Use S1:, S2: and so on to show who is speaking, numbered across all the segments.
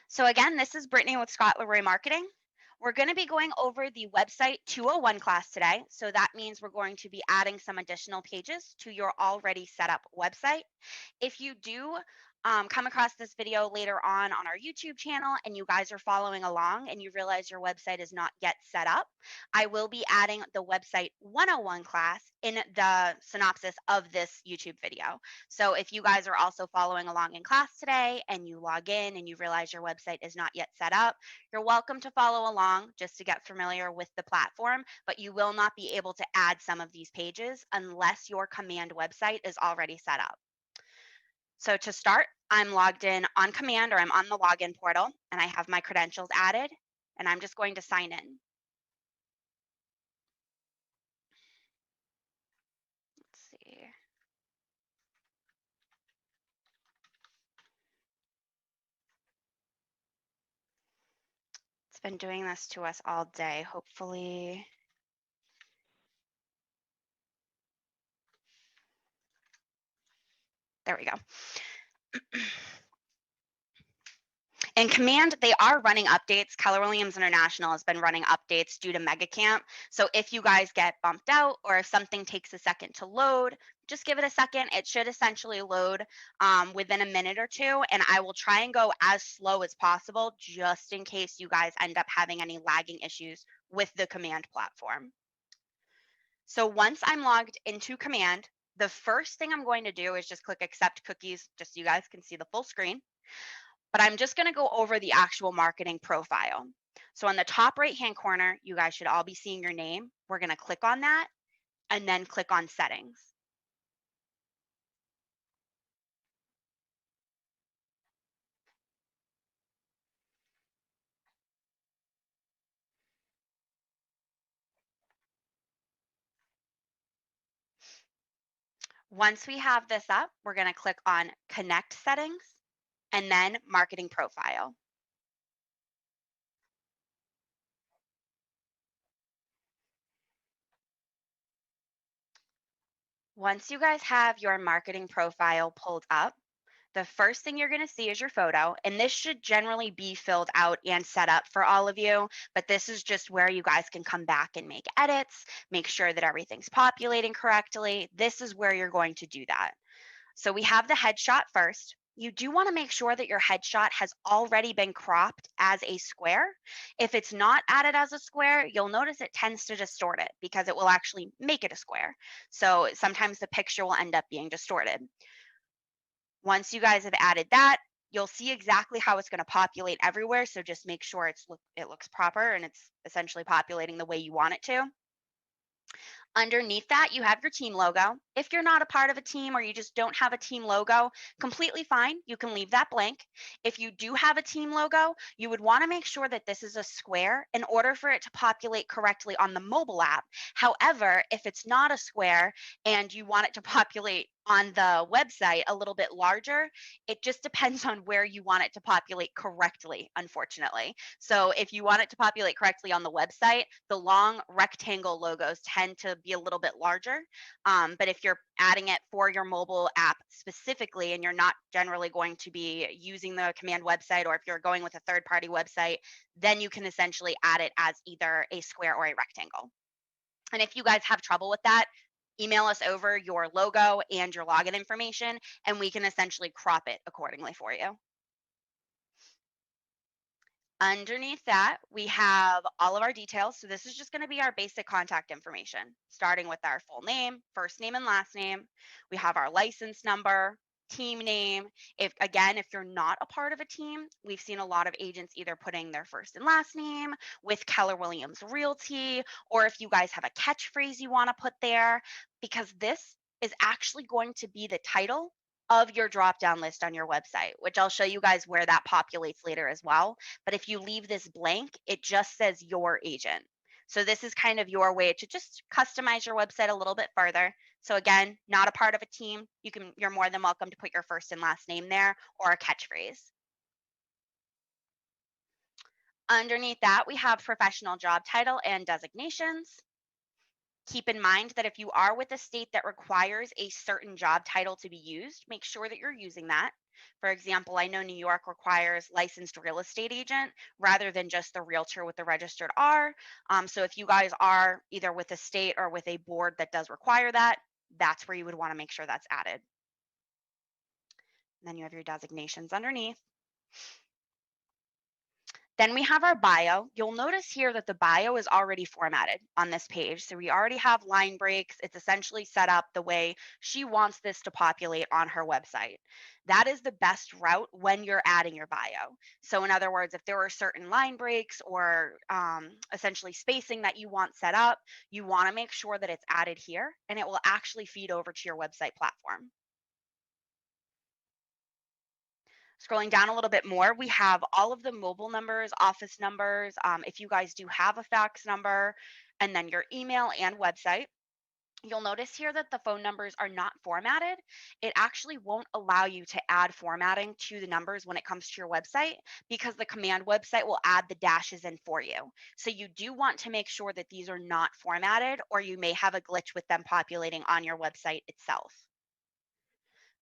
S1: So again, this is Brittany with Scott Leroy Marketing. We're going to be going over the website 201 class today. So that means we're going to be adding some additional pages to your already set up website. If you do come across this video later on our YouTube channel and you guys are following along and you realize your website is not yet set up, I will be adding the website 101 class in the synopsis of this YouTube video. So if you guys are also following along in class today and you log in and you realize your website is not yet set up, you're welcome to follow along just to get familiar with the platform, but you will not be able to add some of these pages unless your command website is already set up. So to start, I'm logged in on command, or I'm on the login portal, and I have my credentials added, and I'm just going to sign in. Let's see. It's been doing this to us all day. Hopefully. There we go. In command, they are running updates. Keller Williams International has been running updates due to Mega Camp. So if you guys get bumped out or if something takes a second to load, just give it a second. It should essentially load within a minute or two. And I will try and go as slow as possible just in case you guys end up having any lagging issues with the command platform. So once I'm logged into command, the first thing I'm going to do is just click accept cookies, just so you guys can see the full screen. But I'm just going to go over the actual marketing profile. So on the top right-hand corner, you guys should all be seeing your name. We're going to click on that and then click on settings. Once we have this up, we're going to click on connect settings and then marketing profile. Once you guys have your marketing profile pulled up, the first thing you're going to see is your photo, and this should generally be filled out and set up for all of you, but this is just where you guys can come back and make edits, make sure that everything's populating correctly. This is where you're going to do that. So we have the headshot first. You do want to make sure that your headshot has already been cropped as a square. If it's not added as a square, you'll notice it tends to distort it because it will actually make it a square. So sometimes the picture will end up being distorted. Once you guys have added that, you'll see exactly how it's going to populate everywhere. So just make sure it looks proper and it's essentially populating the way you want it to. Underneath that, you have your team logo. If you're not a part of a team or you just don't have a team logo, completely fine. You can leave that blank. If you do have a team logo, you would want to make sure that this is a square in order for it to populate correctly on the mobile app. However, if it's not a square and you want it to populate on the website a little bit larger, it just depends on where you want it to populate correctly, unfortunately. So if you want it to populate correctly on the website, the long rectangle logos tend to be a little bit larger. But if you're adding it for your mobile app specifically, and you're not generally going to be using the command website, or if you're going with a third-party website, then you can essentially add it as either a square or a rectangle. And if you guys have trouble with that, email us over your logo and your login information, and we can essentially crop it accordingly for you. Underneath that, we have all of our details. So this is just going to be our basic contact information, starting with our full name, first name and last name. We have our license number, team name. If you're not a part of a team, we've seen a lot of agents either putting their first and last name with Keller Williams Realty, or if you guys have a catchphrase you want to put there, because this is actually going to be the title of your drop-down list on your website, which I'll show you guys where that populates later as well. But if you leave this blank, it just says your agent. So this is kind of your way to just customize your website a little bit further. So again, not a part of a team, you're more than welcome to put your first and last name there or a catchphrase. Underneath that, we have professional job title and designations. Keep in mind that if you are with a state that requires a certain job title to be used, make sure that you're using that. For example, I know New York requires licensed real estate agent rather than just the realtor with the registered R. So if you guys are either with a state or with a board that does require that, that's where you would want to make sure that's added. And then you have your designations underneath. Then we have our bio. You'll notice here that the bio is already formatted on this page. So we already have line breaks. It's essentially set up the way she wants this to populate on her website. That is the best route when you're adding your bio. So in other words, if there are certain line breaks or essentially spacing that you want set up, you want to make sure that it's added here and it will actually feed over to your website platform. Scrolling down a little bit more, we have all of the mobile numbers, office numbers, if you guys do have a fax number, and then your email and website. You'll notice here that the phone numbers are not formatted. It actually won't allow you to add formatting to the numbers when it comes to your website because the command website will add the dashes in for you. So you do want to make sure that these are not formatted or you may have a glitch with them populating on your website itself.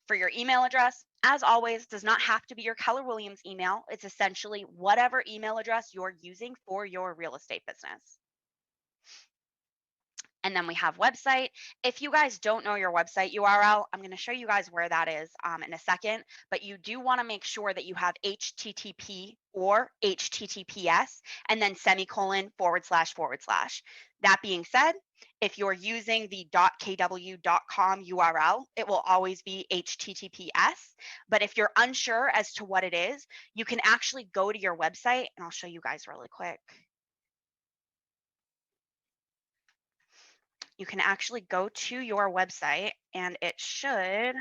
S1: For your email address, as always, does not have to be your Keller Williams email. It's essentially whatever email address you're using for your real estate business. And then we have website. If you guys don't know your website URL, I'm going to show you guys where that is in a second, but you do want to make sure that you have HTTP or HTTPS and then semicolon //. That being said, if you're using the .kw.com URL, it will always be HTTPS. But if you're unsure as to what it is, you can actually go to your website, and I'll show you guys really quick. You can actually go to your website and it should,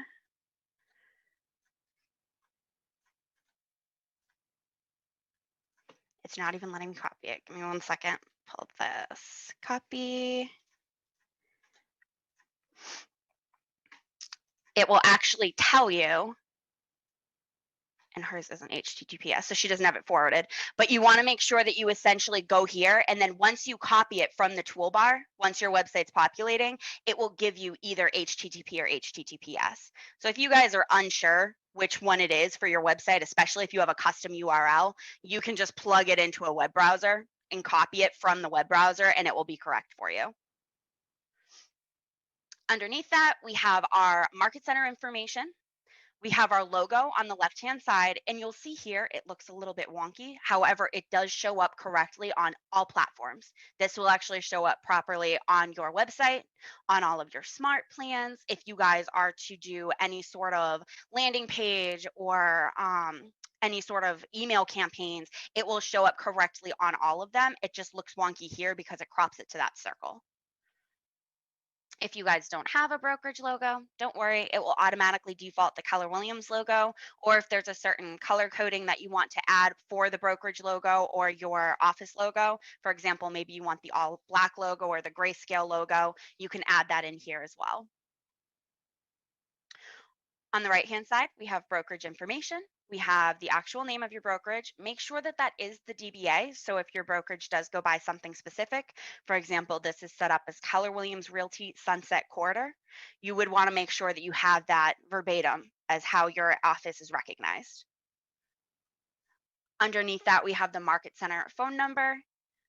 S1: it's not even letting me copy it. Give me 1 second. Pull this, copy. It will actually tell you, and hers isn't HTTPS, so she doesn't have it forwarded, but you want to make sure that you essentially go here, and then once you copy it from the toolbar, once your website's populating, it will give you either HTTP or HTTPS. So if you guys are unsure which one it is for your website, especially if you have a custom URL, you can just plug it into a web browser and copy it from the web browser, and it will be correct for you. Underneath that, we have our market center information. We have our logo on the left-hand side, and you'll see here it looks a little bit wonky. However, it does show up correctly on all platforms. This will actually show up properly on your website, on all of your smart plans. If you guys are to do any sort of landing page or any sort of email campaigns, it will show up correctly on all of them. It just looks wonky here because it crops it to that circle. If you guys don't have a brokerage logo, don't worry, it will automatically default the Keller Williams logo. Or if there's a certain color coding that you want to add for the brokerage logo or your office logo, for example, maybe you want the all black logo or the grayscale logo, you can add that in here as well. On the right-hand side, we have brokerage information. We have the actual name of your brokerage. Make sure that that is the DBA. So if your brokerage does go by something specific, for example, this is set up as Keller Williams Realty Sunset Corridor, you would want to make sure that you have that verbatim as how your office is recognized. Underneath that, we have the market center phone number.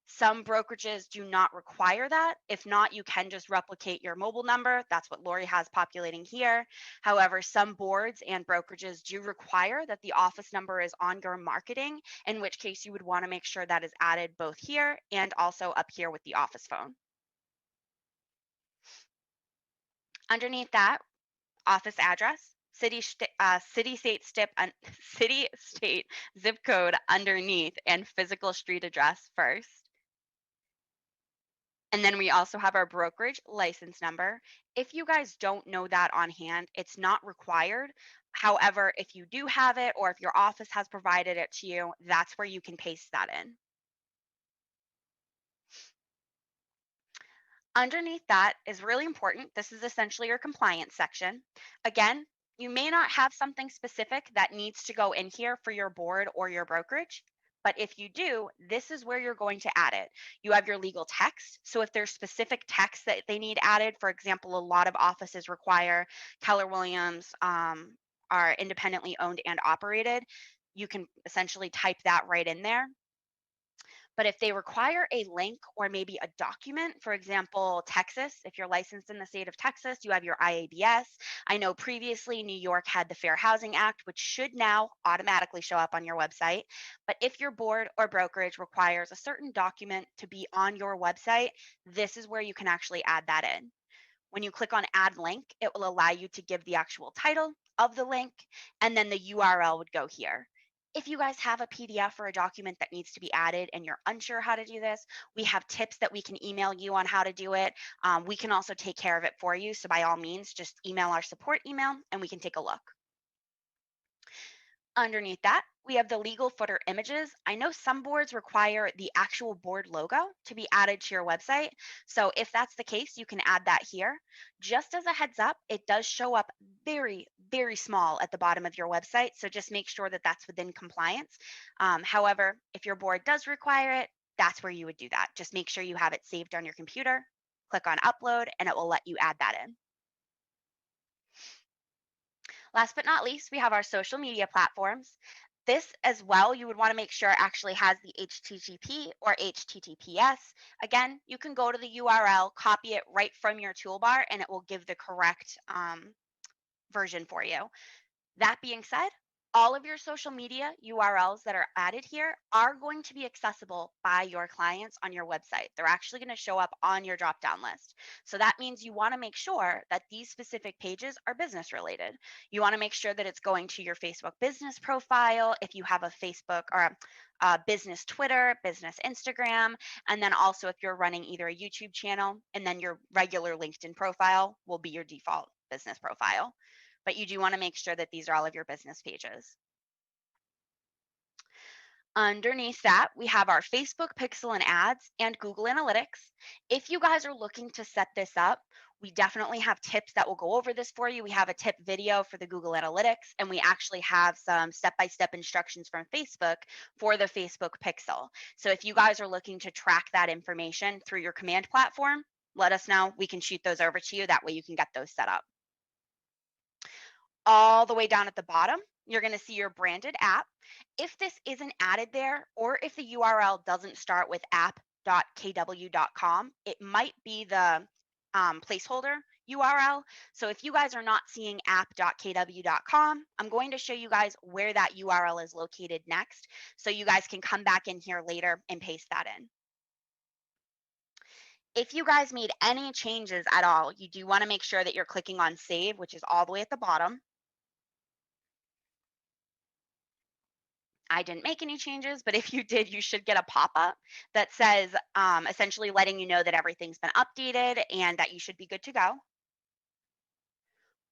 S1: Some brokerages do not require that. If not, you can just replicate your mobile number. That's what Lori has populating here. However, some boards and brokerages do require that the office number is on your marketing, in which case you would want to make sure that is added both here and also up here with the office phone. Underneath that, office address, city, state, zip code underneath, and physical street address first. And then we also have our brokerage license number. If you guys don't know that on hand, it's not required. However, if you do have it or if your office has provided it to you, that's where you can paste that in. Underneath that is really important. This is essentially your compliance section. Again, you may not have something specific that needs to go in here for your board or your brokerage. But if you do, this is where you're going to add it. You have your legal text. So if there's specific text that they need added, for example, a lot of offices require Keller Williams are independently owned and operated, you can essentially type that right in there. But if they require a link or maybe a document, for example, Texas, if you're licensed in the state of Texas, you have your IABS. I know previously New York had the Fair Housing Act, which should now automatically show up on your website. But if your board or brokerage requires a certain document to be on your website, this is where you can actually add that in. When you click on add link, it will allow you to give the actual title of the link, and then the URL would go here. If you guys have a PDF or a document that needs to be added and you're unsure how to do this, we have tips that we can email you on how to do it. We can also take care of it for you. So by all means, just email our support email and we can take a look. Underneath that, we have the legal footer images. I know some boards require the actual board logo to be added to your website. So if that's the case, you can add that here. Just as a heads up, it does show up very, very small at the bottom of your website. So just make sure that that's within compliance. However, if your board does require it, that's where you would do that. Just make sure you have it saved on your computer, click on upload, and it will let you add that in. Last but not least, we have our social media platforms. This as well, you would want to make sure actually has the HTTP or HTTPS. Again, you can go to the URL, copy it right from your toolbar, and it will give the correct version for you. That being said, all of your social media URLs that are added here are going to be accessible by your clients on your website. They're actually going to show up on your drop-down list. So that means you want to make sure that these specific pages are business related. You want to make sure that it's going to your Facebook business profile, if you have a Facebook or a business Twitter, business Instagram, and then also if you're running either a YouTube channel, and then your regular LinkedIn profile will be your default business profile. But you do want to make sure that these are all of your business pages. Underneath that, we have our Facebook pixel and ads and Google Analytics. If you guys are looking to set this up, we definitely have tips that will go over this for you. We have a tip video for the Google Analytics, and we actually have some step-by-step instructions from Facebook for the Facebook pixel. So if you guys are looking to track that information through your command platform, let us know. We can shoot those over to you. That way you can get those set up. All the way down at the bottom, you're going to see your branded app. If this isn't added there, or if the URL doesn't start with app.kw.com, it might be the placeholder URL. So if you guys are not seeing app.kw.com, I'm going to show you guys where that URL is located next. So you guys can come back in here later and paste that in. If you guys made any changes at all, you do want to make sure that you're clicking on save, which is all the way at the bottom. I didn't make any changes, but if you did, you should get a pop-up that says essentially letting you know that everything's been updated and that you should be good to go.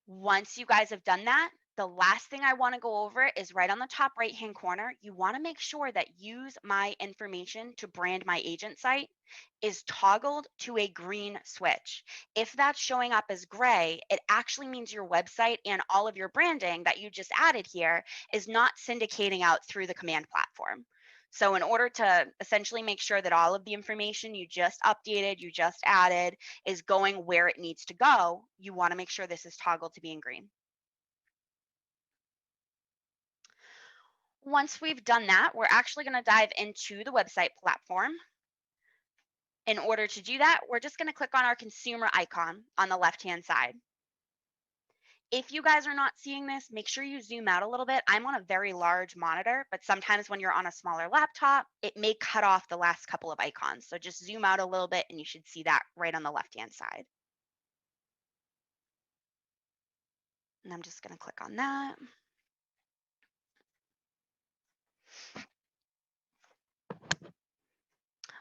S1: Once you guys have done that, the last thing I want to go over is right on the top right-hand corner. You want to make sure that use my information to brand my agent site is toggled to a green switch. If that's showing up as gray, it actually means your website and all of your branding that you just added here is not syndicating out through the command platform. So in order to essentially make sure that all of the information you just updated, you just added, is going where it needs to go, you want to make sure this is toggled to being green. Once we've done that, we're actually going to dive into the website platform. In order to do that, we're just going to click on our consumer icon on the left-hand side. If you guys are not seeing this, make sure you zoom out a little bit. I'm on a very large monitor, but sometimes when you're on a smaller laptop, it may cut off the last couple of icons. So just zoom out a little bit and you should see that right on the left-hand side. And I'm just going to click on that.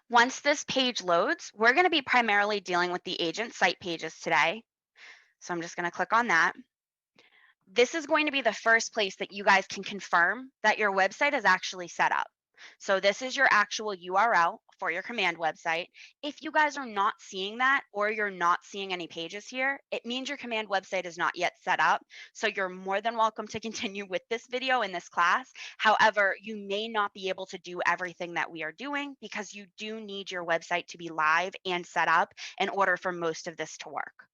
S1: Once this page loads, we're going to be primarily dealing with the agent site pages today. So I'm just going to click on that. This is going to be the first place that you guys can confirm that your website is actually set up. So this is your actual URL for your command website. If you guys are not seeing that or you're not seeing any pages here, it means your command website is not yet set up. So you're more than welcome to continue with this video in this class. However, you may not be able to do everything that we are doing because you do need your website to be live and set up in order for most of this to work.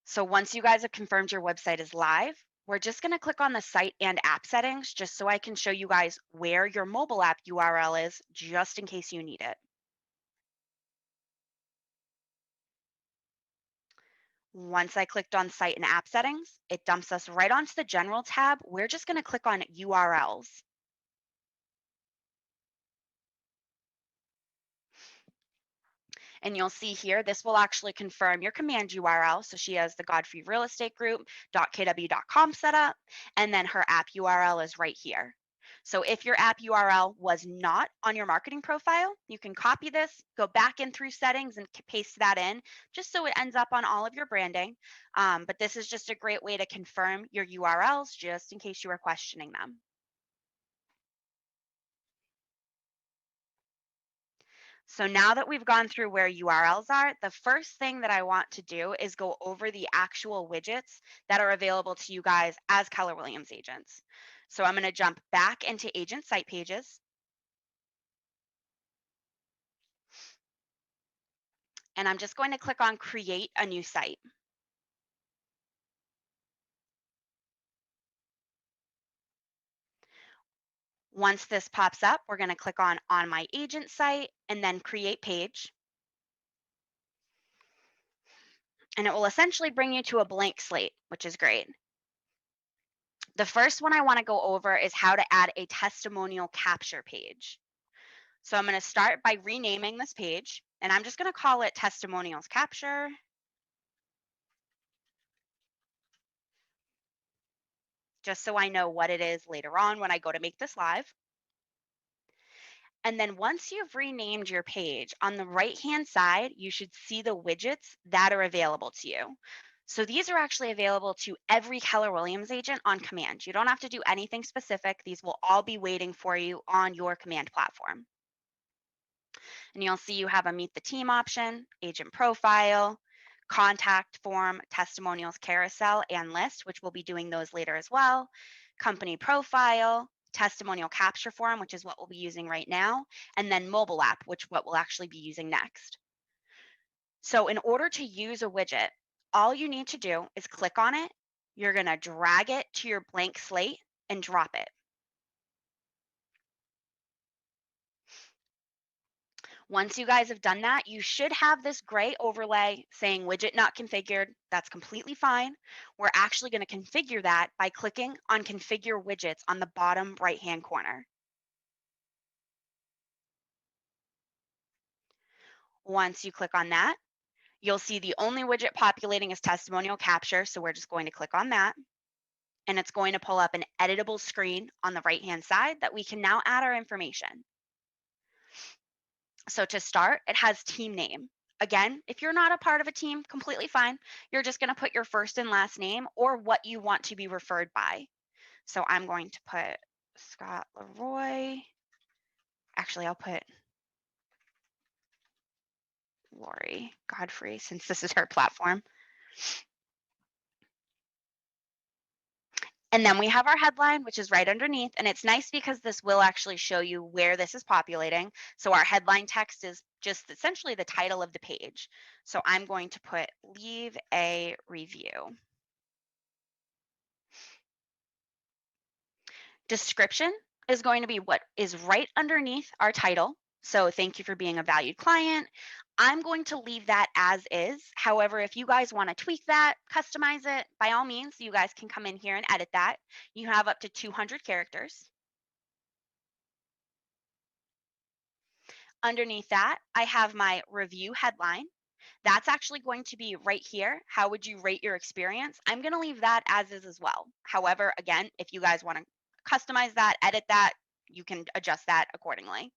S1: So once you guys have confirmed your website is live, we're just going to click on the site and app settings just so I can show you guys where your mobile app URL is, just in case you need it. Once I clicked on site and app settings, it dumps us right onto the general tab. We're just going to click on URLs. And you'll see here, this will actually confirm your command URL. So she has the Godfrey Real Estate Group.kw.com set up, and then her app URL is right here. So if your app URL was not on your marketing profile, you can copy this, go back in through settings and paste that in, just so it ends up on all of your branding. But this is just a great way to confirm your URLs, just in case you were questioning them. So now that we've gone through where URLs are, the first thing that I want to do is go over the actual widgets that are available to you guys as Keller Williams agents. So I'm going to jump back into agent site pages. And I'm just going to click on create a new site. Once this pops up, we're going to click on my agent site and then create page. And it will essentially bring you to a blank slate, which is great. The first one I want to go over is how to add a testimonial capture page. So I'm going to start by renaming this page, and I'm just going to call it Testimonials Capture. Just so I know what it is later on when I go to make this live. And then once you've renamed your page, on the right-hand side, you should see the widgets that are available to you. So these are actually available to every Keller Williams agent on command. You don't have to do anything specific. These will all be waiting for you on your command platform. And you'll see you have a meet the team option, agent profile, contact form, testimonials carousel, and list, which we'll be doing those later as well, company profile, testimonial capture form, which is what we'll be using right now, and then mobile app, which what we'll actually be using next. So in order to use a widget, all you need to do is click on it. You're going to drag it to your blank slate and drop it. Once you guys have done that, you should have this gray overlay saying widget not configured. That's completely fine. We're actually going to configure that by clicking on configure widgets on the bottom right-hand corner. Once you click on that, you'll see the only widget populating is testimonial capture. So we're just going to click on that. And it's going to pull up an editable screen on the right-hand side that we can now add our information. So to start, it has team name. Again, if you're not a part of a team, completely fine. You're just going to put your first and last name or what you want to be referred by. So I'm going to put Scott Leroy. Actually, I'll put Lori Godfrey since this is her platform. And then we have our headline, which is right underneath. And it's nice because this will actually show you where this is populating. So our headline text is just essentially the title of the page. So I'm going to put leave a review. Description is going to be what is right underneath our title. So thank you for being a valued client. I'm going to leave that as is. However, if you guys want to tweak that, customize it, by all means, you guys can come in here and edit that. You have up to 200 characters. Underneath that, I have my review headline. That's actually going to be right here. How would you rate your experience? I'm going to leave that as is as well. However, again, if you guys want to customize that, edit that, you can adjust that accordingly.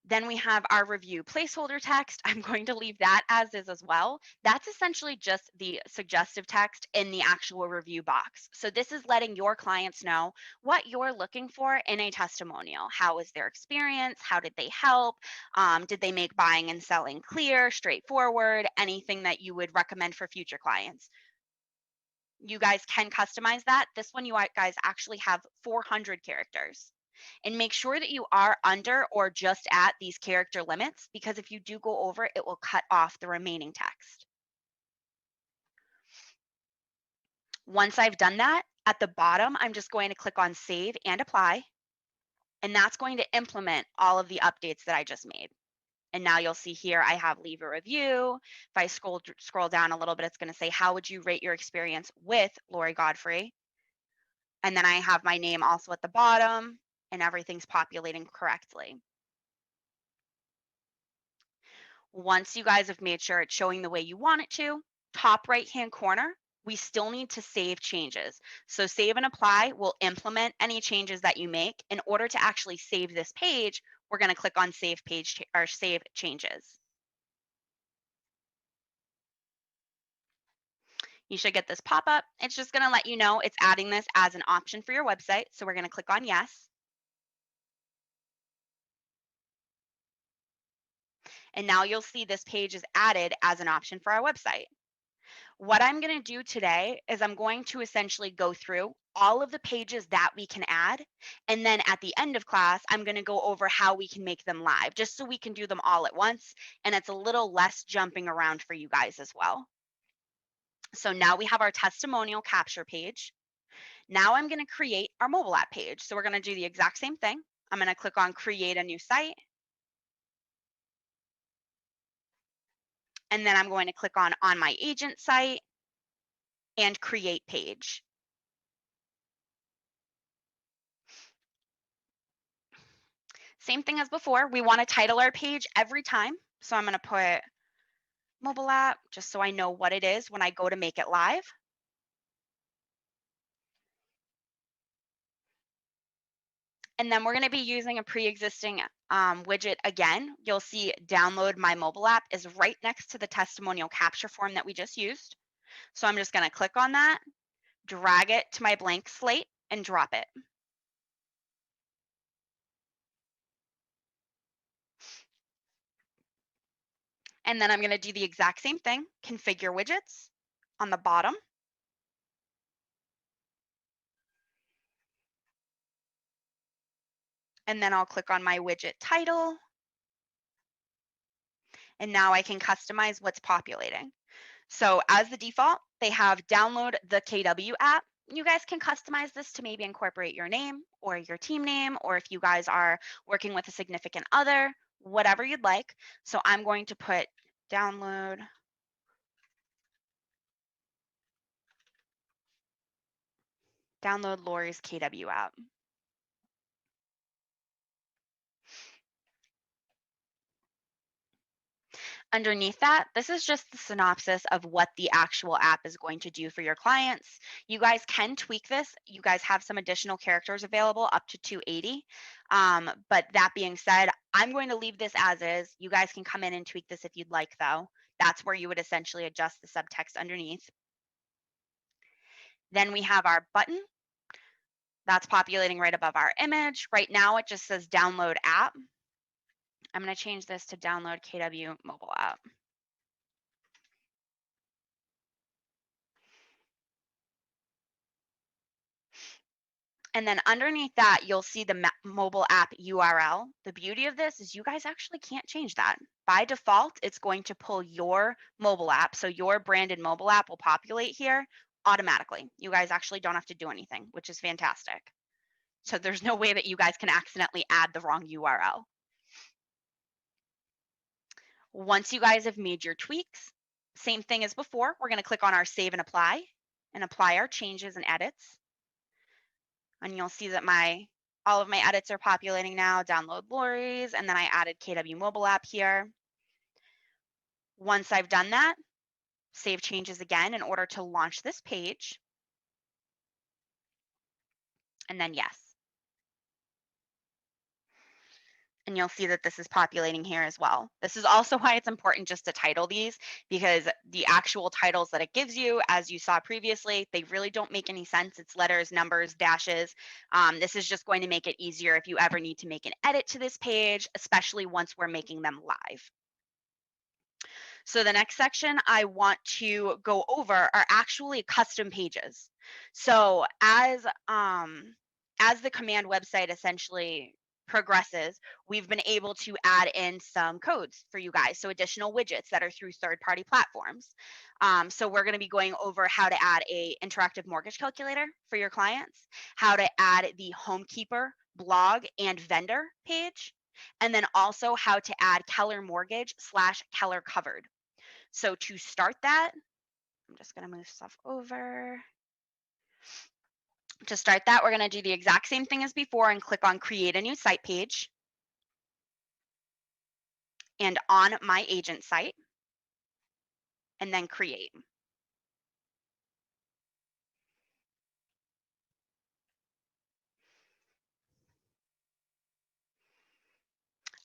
S1: Then we have our review placeholder text. I'm going to leave that as is as well. That's essentially just the suggestive text in the actual review box. So this is letting your clients know what you're looking for in a testimonial. How was their experience? How did they help? Did they make buying and selling clear, straightforward? Anything that you would recommend for future clients? You guys can customize that. This one, you guys actually have 400 characters. And make sure that you are under or just at these character limits, because if you do go over, it will cut off the remaining text. Once I've done that, at the bottom, I'm just going to click on Save and Apply, and that's going to implement all of the updates that I just made. And now you'll see here I have leave a review. If I scroll down a little bit, it's going to say, how would you rate your experience with Lori Godfrey? And then I have my name also at the bottom, and everything's populating correctly. Once you guys have made sure it's showing the way you want it to, top right-hand corner, we still need to save changes. So save and apply will implement any changes that you make. In order to actually save this page, we're going to click on save page or save changes. You should get this pop-up. It's just going to let you know it's adding this as an option for your website. So we're going to click on yes. And now you'll see this page is added as an option for our website. What I'm going to do today is I'm going to essentially go through all of the pages that we can add. And then at the end of class, I'm going to go over how we can make them live, just so we can do them all at once. And it's a little less jumping around for you guys as well. So now we have our testimonial capture page. Now I'm going to create our mobile app page. So we're going to do the exact same thing. I'm going to click on create a new site. And then I'm going to click on my agent site and create page. Same thing as before. We want to title our page every time. So I'm going to put mobile app just so I know what it is when I go to make it live. And then we're going to be using a pre-existing widget again. You'll see download my mobile app is right next to the testimonial capture form that we just used. So I'm just going to click on that, drag it to my blank slate, and drop it. And then I'm going to do the exact same thing, configure widgets on the bottom. And then I'll click on my widget title. And now I can customize what's populating. So as the default, they have download the KW app. You guys can customize this to maybe incorporate your name or your team name, or if you guys are working with a significant other, whatever you'd like. So I'm going to put download Lori's KW app. Underneath that, this is just the synopsis of what the actual app is going to do for your clients. You guys can tweak this. You guys have some additional characters available up to 280. But that being said, I'm going to leave this as is. You guys can come in and tweak this if you'd like, though. That's where you would essentially adjust the subtext underneath. Then we have our button. That's populating right above our image. Right now, it just says download app. I'm going to change this to download KW mobile app. And then underneath that, you'll see the mobile app URL. The beauty of this is you guys actually can't change that. By default, it's going to pull your mobile app. So your branded mobile app will populate here automatically. You guys actually don't have to do anything, which is fantastic. So there's no way that you guys can accidentally add the wrong URL. Once you guys have made your tweaks, same thing as before, we're going to click on our save and apply our changes and edits. And you'll see that all of my edits are populating now. Download Lori's, and then I added KW mobile app here. Once I've done that, save changes again in order to launch this page. And then yes. And you'll see that this is populating here as well. This is also why it's important just to title these, because the actual titles that it gives you, as you saw previously, they really don't make any sense. It's letters, numbers, dashes. This is just going to make it easier if you ever need to make an edit to this page, especially once we're making them live. So the next section I want to go over are actually custom pages. So as as the command website essentially progresses, we've been able to add in some codes for you guys. So additional widgets that are through third-party platforms. So we're going to be going over how to add a interactive mortgage calculator for your clients, how to add the Homekeeper blog and vendor page, and then also how to add Keller Mortgage / Keller Covered. So to start that, I'm just going to move stuff over. To start that, we're going to do the exact same thing as before and click on Create a New Site Page. And on My Agent Site, and then Create.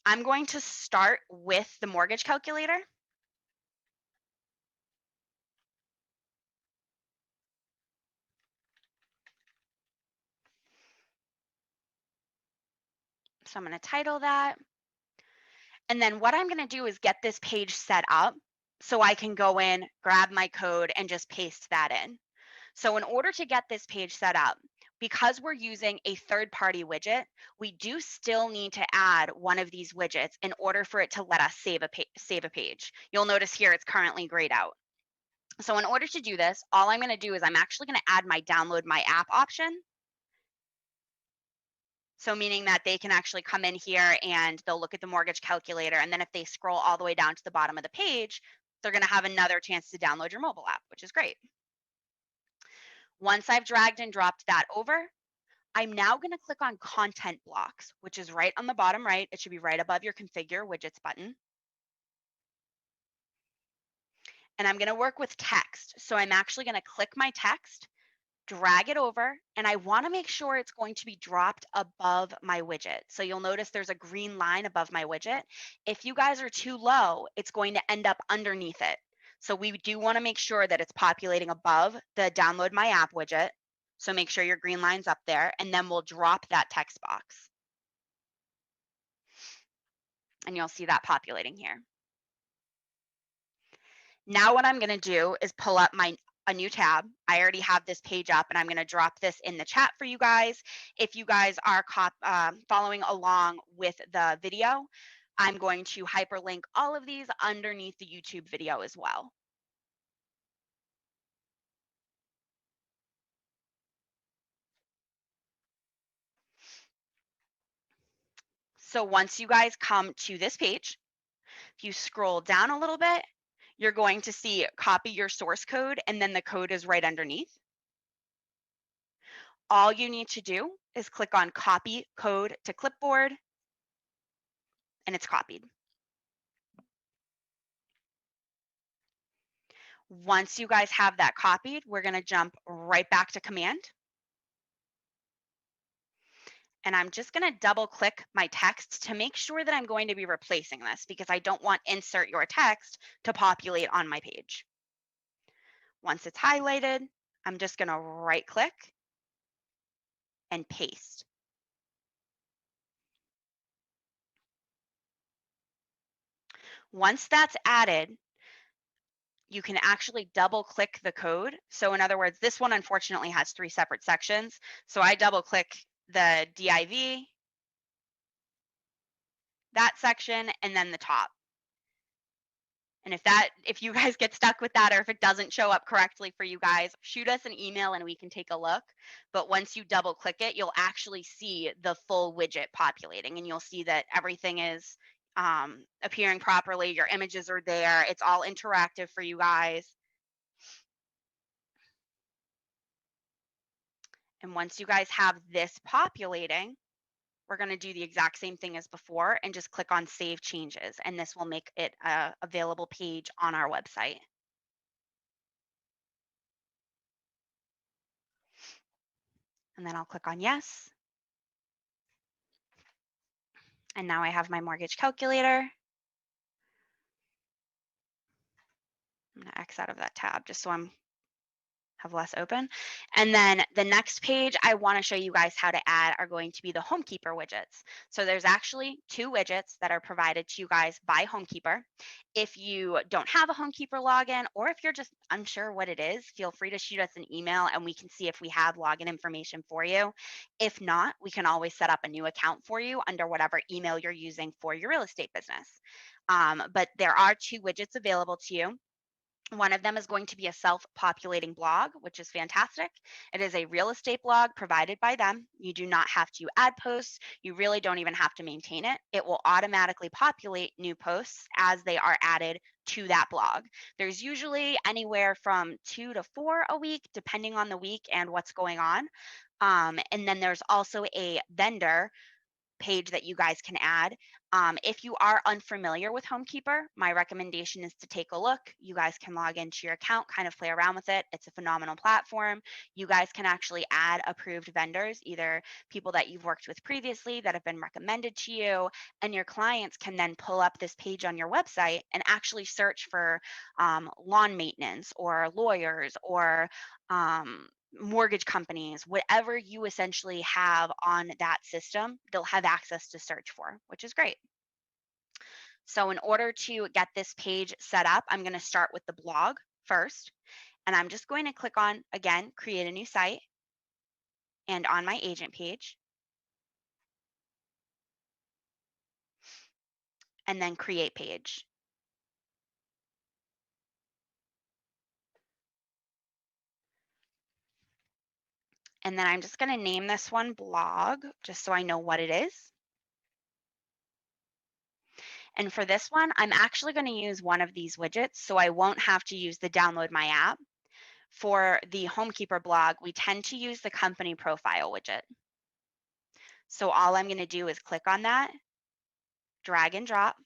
S1: I'm going to start with the mortgage calculator. So I'm going to title that. And then what I'm going to do is get this page set up so I can go in, grab my code, and just paste that in. So in order to get this page set up, because we're using a third-party widget, we do still need to add one of these widgets in order for it to let us save a page. You'll notice here it's currently grayed out. So in order to do this, all I'm going to do is I'm actually going to add my download my app option. So meaning that they can actually come in here and they'll look at the mortgage calculator. And then if they scroll all the way down to the bottom of the page, they're going to have another chance to download your mobile app, which is great. Once I've dragged and dropped that over, I'm now going to click on content blocks, which is right on the bottom right. It should be right above your configure widgets button. And I'm going to work with text. So I'm actually going to click my text, drag it over, and I want to make sure it's going to be dropped above my widget. So you'll notice there's a green line above my widget. If you guys are too low, it's going to end up underneath it. So we do want to make sure that it's populating above the download my app widget. So make sure your green line's up there, and then we'll drop that text box. And you'll see that populating here. Now what I'm going to do is pull up a new tab. I already have this page up and I'm going to drop this in the chat for you guys. If you guys are following along with the video, I'm going to hyperlink all of these underneath the YouTube video as well. So once you guys come to this page, if you scroll down a little bit, you're going to see copy your source code, and then the code is right underneath. All you need to do is click on copy code to clipboard, and it's copied. Once you guys have that copied, we're going to jump right back to command. And I'm just going to double click my text to make sure that I'm going to be replacing this because I don't want insert your text to populate on my page. Once it's highlighted, I'm just going to right click and paste. Once that's added, you can actually double click the code. So in other words, this one unfortunately has 3 separate sections. So I double click the div, that section, and then the top. And if you guys get stuck with that, or if it doesn't show up correctly for you guys, shoot us an email and we can take a look. But once you double click it, you'll actually see the full widget populating, and you'll see that everything is appearing properly. Your images are there. It's all interactive for you guys. And once you guys have this populating, we're going to do the exact same thing as before and just click on Save Changes. And this will make it an available page on our website. And then I'll click on Yes. And now I have my mortgage calculator. I'm going to X out of that tab just so I'm have less open. And then the next page I want to show you guys how to add are going to be the Homekeeper widgets. So there's actually 2 widgets that are provided to you guys by Homekeeper. If you don't have a Homekeeper login, or if you're just unsure what it is, feel free to shoot us an email and we can see if we have login information for you. If not, we can always set up a new account for you under whatever email you're using for your real estate business. But there are 2 widgets available to you. One of them is going to be a self-populating blog, which is fantastic. It is a real estate blog provided by them. You do not have to add posts. You really don't even have to maintain it. It will automatically populate new posts as they are added to that blog. There's usually anywhere from 2 to 4 a week, depending on the week and what's going on. And then there's also a vendor page that you guys can add. If you are unfamiliar with Homekeeper, my recommendation is to take a look. You guys can log into your account, kind of play around with it. It's a phenomenal platform. You guys can actually add approved vendors, either people that you've worked with previously that have been recommended to you, and your clients can then pull up this page on your website and actually search for lawn maintenance or lawyers or mortgage companies, whatever you essentially have on that system, they'll have access to search for, which is great. So in order to get this page set up, I'm going to start with the blog first, and I'm just going to click on, again, create a new site, and on my agent page, and then create page. And then I'm just going to name this one blog, just so I know what it is. And for this one, I'm actually going to use one of these widgets, so I won't have to use the download my app. For the Homekeeper blog, we tend to use the company profile widget. So all I'm going to do is click on that, drag and drop.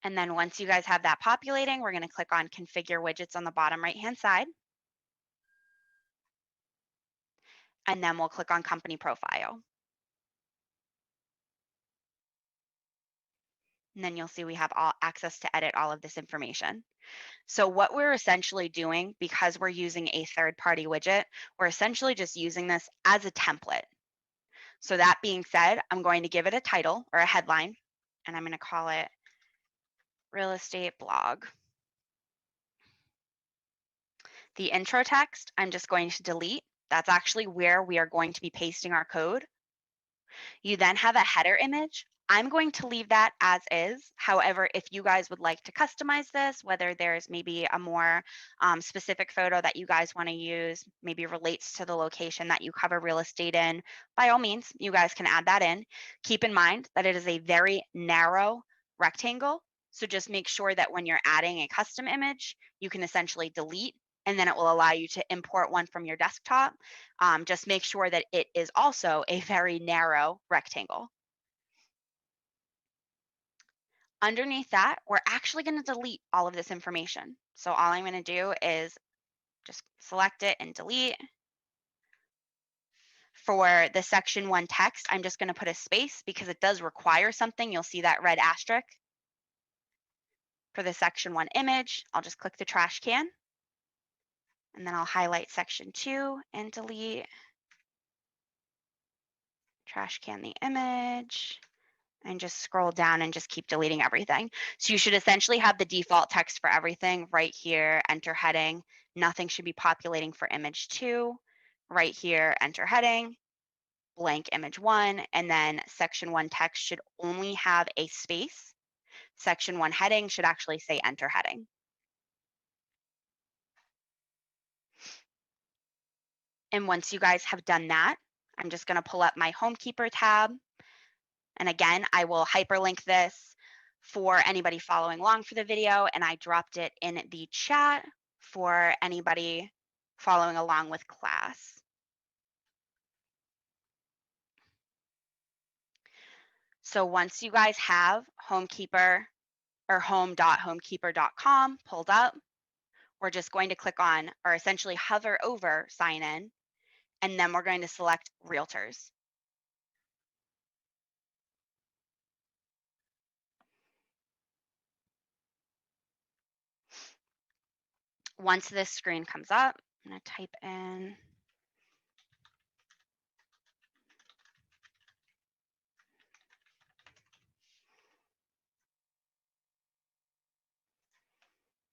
S1: And then once you guys have that populating, we're going to click on configure widgets on the bottom right-hand side. And then we'll click on company profile. And then you'll see we have all access to edit all of this information. So what we're essentially doing, because we're using a third-party widget, we're essentially just using this as a template. So that being said, I'm going to give it a title or a headline, and I'm going to call it Real Estate Blog. The intro text, I'm just going to delete. That's actually where we are going to be pasting our code. You then have a header image. I'm going to leave that as is. However, if you guys would like to customize this, whether there's maybe a more specific photo that you guys want to use, maybe relates to the location that you cover real estate in, by all means, you guys can add that in. Keep in mind that it is a very narrow rectangle. So just make sure that when you're adding a custom image, you can essentially delete, and then it will allow you to import one from your desktop. Just make sure that it is also a very narrow rectangle. Underneath that, we're actually going to delete all of this information. So all I'm going to do is just select it and delete. For the section 1 text, I'm just going to put a space because it does require something. You'll see that red asterisk. For the section 1 image, I'll just click the trash can. And then I'll highlight section 2 and delete. Trash can the image. And just scroll down and just keep deleting everything. So you should essentially have the default text for everything right here, enter heading. Nothing should be populating for image 2. Right here, enter heading, blank image 1, and then section 1 text should only have a space. Section 1 heading should actually say enter heading. And once you guys have done that, I'm just going to pull up my Homekeeper tab. And again, I will hyperlink this for anybody following along for the video, and I dropped it in the chat for anybody following along with class. So once you guys have Homekeeper or home.homekeepr.com pulled up, we're just going to click on or essentially hover over sign in, and then we're going to select realtors. Once this screen comes up, I'm going to type in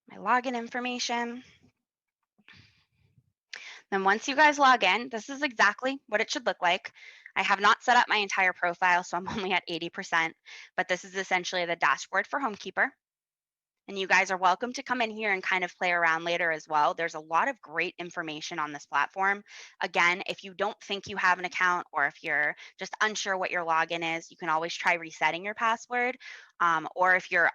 S1: my login information. Then once you guys log in, this is exactly what it should look like. I have not set up my entire profile, so I'm only at 80%, but this is essentially the dashboard for Homekeepr. And you guys are welcome to come in here and kind of play around later as well. There's a lot of great information on this platform. Again, if you don't think you have an account or if you're just unsure what your login is, you can always try resetting your password. Or if you're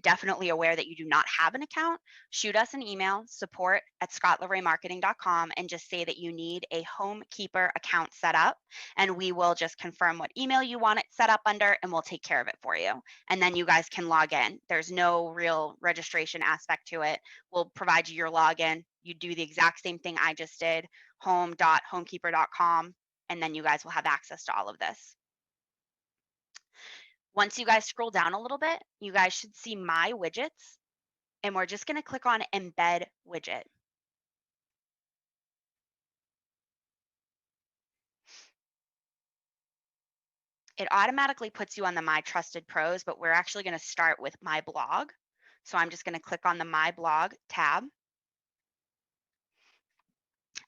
S1: definitely aware that you do not have an account, shoot us an email, support@scottlevraymarketing.com, and just say that you need a Homekeepr account set up, and we will just confirm what email you want it set up under, and we'll take care of it for you. And then you guys can log in. There's no real registration aspect to it. We'll provide you your login. You do the exact same thing I just did, home.homekeepr.com, and then you guys will have access to all of this. Once you guys scroll down a little bit, you guys should see My Widgets, and we're just going to click on Embed Widget. It automatically puts you on the My Trusted Pros, but we're actually going to start with My Blog. So I'm just going to click on the My Blog tab.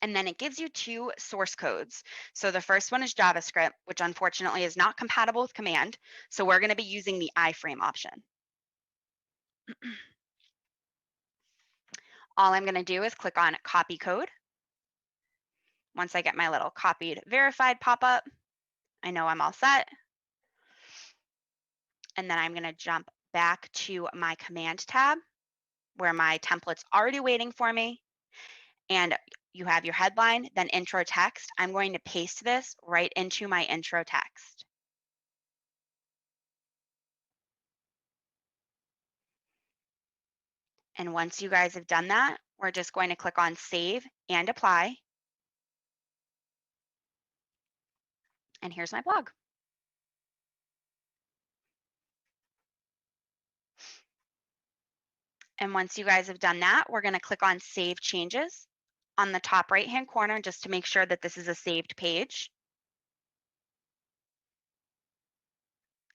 S1: And then it gives you two source codes. So the first one is JavaScript, which unfortunately is not compatible with Command. So we're going to be using the Iframe option. All I'm going to do is click on Copy Code. Once I get my little copied verified pop-up, I know I'm all set. And then I'm going to jump back to my Command tab where my template's already waiting for me. And you have your headline, then intro text. I'm going to paste this right into my intro text. And once you guys have done that, we're just going to click on Save and Apply. And here's my blog. And once you guys have done that, we're going to click on Save Changes on the top right-hand corner just to make sure that this is a saved page.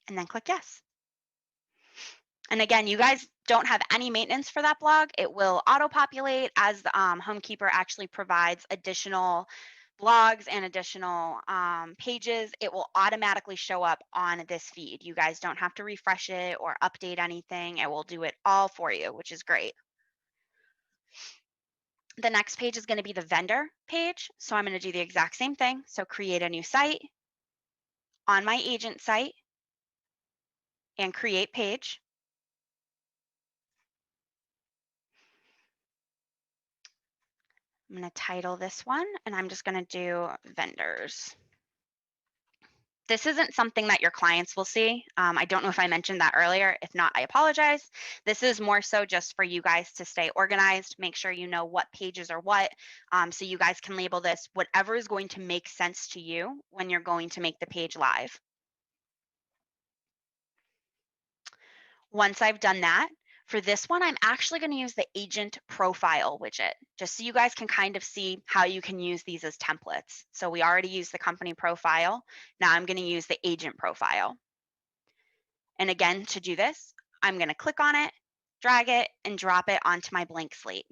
S1: And then click Yes. And again, you guys don't have any maintenance for that blog. It will auto-populate as the Homekeepr actually provides additional blogs and additional pages. It will automatically show up on this feed. You guys don't have to refresh it or update anything. It will do it all for you, which is great. The next page is going to be the vendor page. So I'm going to do the exact same thing. So create a new site on my agent site and create page. I'm going to title this one, and I'm just going to do vendors. This isn't something that your clients will see. I don't know if I mentioned that earlier. If not, I apologize. This is more so just for you guys to stay organized, make sure you know what pages are what, so you guys can label this whatever is going to make sense to you when you're going to make the page live. Once I've done that, for this one, I'm actually going to use the agent profile widget, just so you guys can kind of see how you can use these as templates. So we already used the company profile. Now I'm going to use the agent profile. And again, to do this, I'm going to click on it, drag it, and drop it onto my blank slate.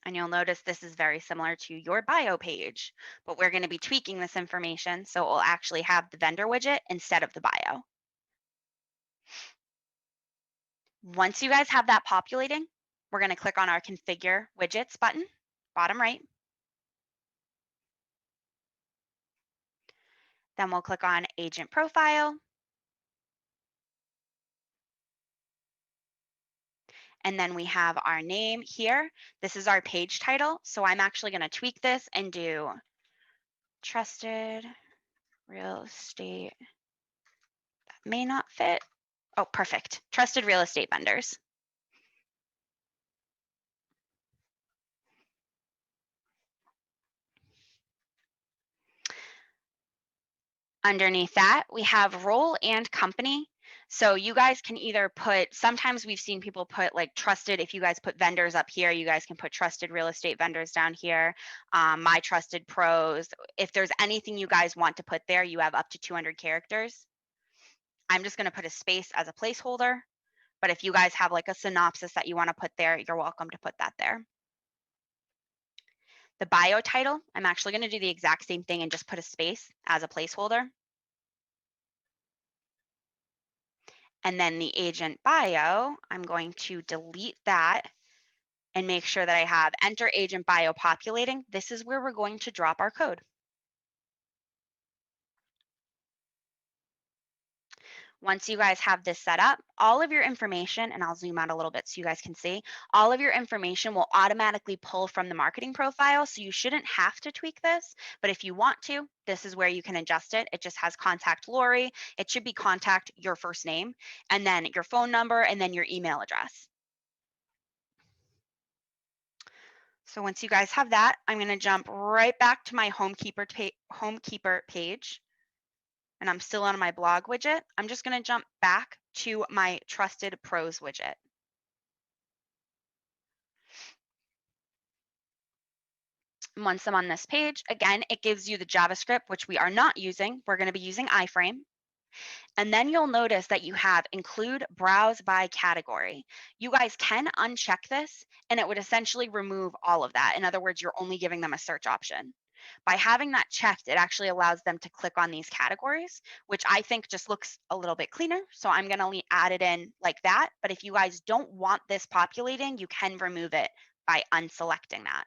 S1: And you'll notice this is very similar to your bio page, but we're going to be tweaking this information so it will actually have the vendor widget instead of the bio. Once you guys have that populating, we're going to click on our Configure Widgets button, bottom right. Then we'll click on Agent Profile. And then we have our name here. This is our page title. So I'm actually going to tweak this and do Trusted Real Estate. That may not fit. Oh, perfect. Trusted Real Estate Vendors. Underneath that, we have role and company. So you guys can either put, sometimes we've seen people put like trusted, if you guys put vendors up here, you guys can put trusted real estate vendors down here, my trusted pros. If there's anything you guys want to put there, you have up to 200 characters. I'm just going to put a space as a placeholder, but if you guys have like a synopsis that you want to put there, you're welcome to put that there. The bio title, I'm actually going to do the exact same thing and just put a space as a placeholder. And then the agent bio, I'm going to delete that and make sure that I have enter agent bio populating. This is where we're going to drop our code. Once you guys have this set up, all of your information, and I'll zoom out a little bit so you guys can see, all of your information will automatically pull from the marketing profile. So you shouldn't have to tweak this, but if you want to, this is where you can adjust it. It just has contact Lori. It should be contact your first name, and then your phone number, and then your email address. So once you guys have that, I'm going to jump right back to my Homekeepr page. And I'm still on my blog widget. I'm just going to jump back to my Trusted Pros widget. And once I'm on this page, again, it gives you the JavaScript, which we are not using. We're going to be using Iframe. And then you'll notice that you have include browse by category. You guys can uncheck this and it would essentially remove all of that. In other words, you're only giving them a search option. By having that checked, it actually allows them to click on these categories, which I think just looks a little bit cleaner. So I'm going to add it in like that. But if you guys don't want this populating, you can remove it by unselecting that.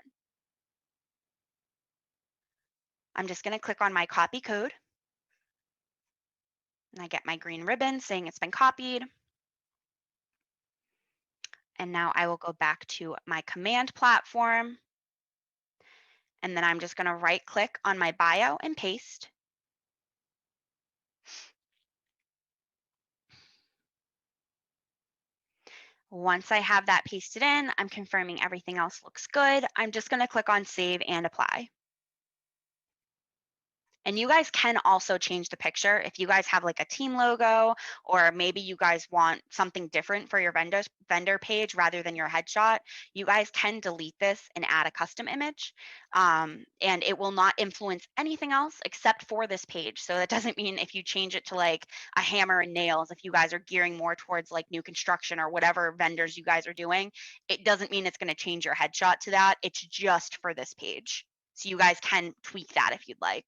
S1: I'm just going to click on my copy code. And I get my green ribbon saying it's been copied. And now I will go back to my command platform. And then I'm just going to right click on my bio and paste. Once I have that pasted in, I'm confirming everything else looks good. I'm just going to click on save and apply. And you guys can also change the picture if you guys have like a team logo, or maybe you guys want something different for your vendor page rather than your headshot. You guys can delete this and add a custom image, and it will not influence anything else except for this page. So that doesn't mean if you change it to like a hammer and nails, if you guys are gearing more towards like new construction or whatever vendors you guys are doing, it doesn't mean it's going to change your headshot to that. It's just for this page. So you guys can tweak that if you'd like.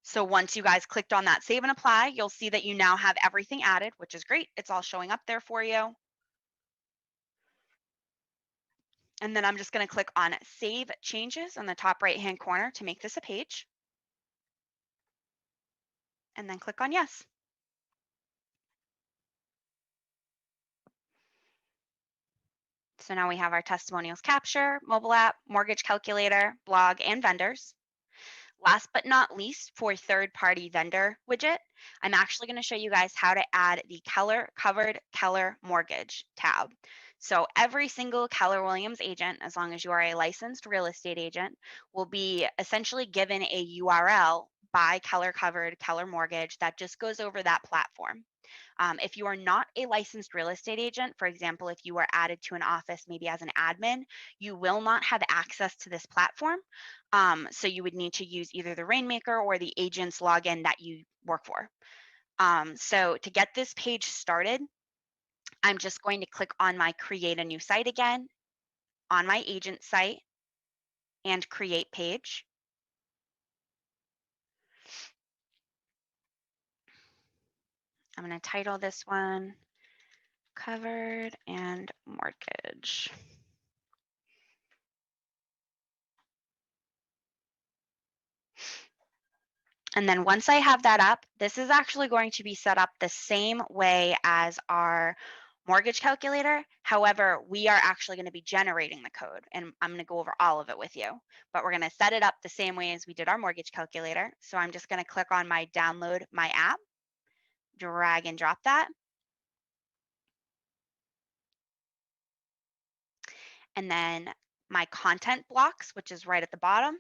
S1: So once you guys clicked on that save and apply, you'll see that you now have everything added, which is great. It's all showing up there for you. And then I'm just going to click on save changes in the top right-hand corner to make this a page. And then click on yes. So now we have our Testimonials Capture, mobile app, mortgage calculator, blog, and vendors. Last but not least, for third-party vendor widget, I'm actually going to show you guys how to add the Keller Covered Keller Mortgage tab. So every single Keller Williams agent, as long as you are a licensed real estate agent, will be essentially given a URL by Keller Covered Keller Mortgage that just goes over that platform. If you are not a licensed real estate agent, for example, if you were added to an office maybe as an admin, you will not have access to this platform. So you would need to use either the Rainmaker or the agent's login that you work for. So to get this page started, I'm just going to click on my create a new site again on my agent site and create page. I'm going to title this one Covered and Mortgage. And then once I have that up, this is actually going to be set up the same way as our mortgage calculator. However, we are actually going to be generating the code, and I'm going to go over all of it with you. But we're going to set it up the same way as we did our mortgage calculator. So I'm just going to click on my download my app, drag and drop that. And then my content blocks, which is right at the bottom.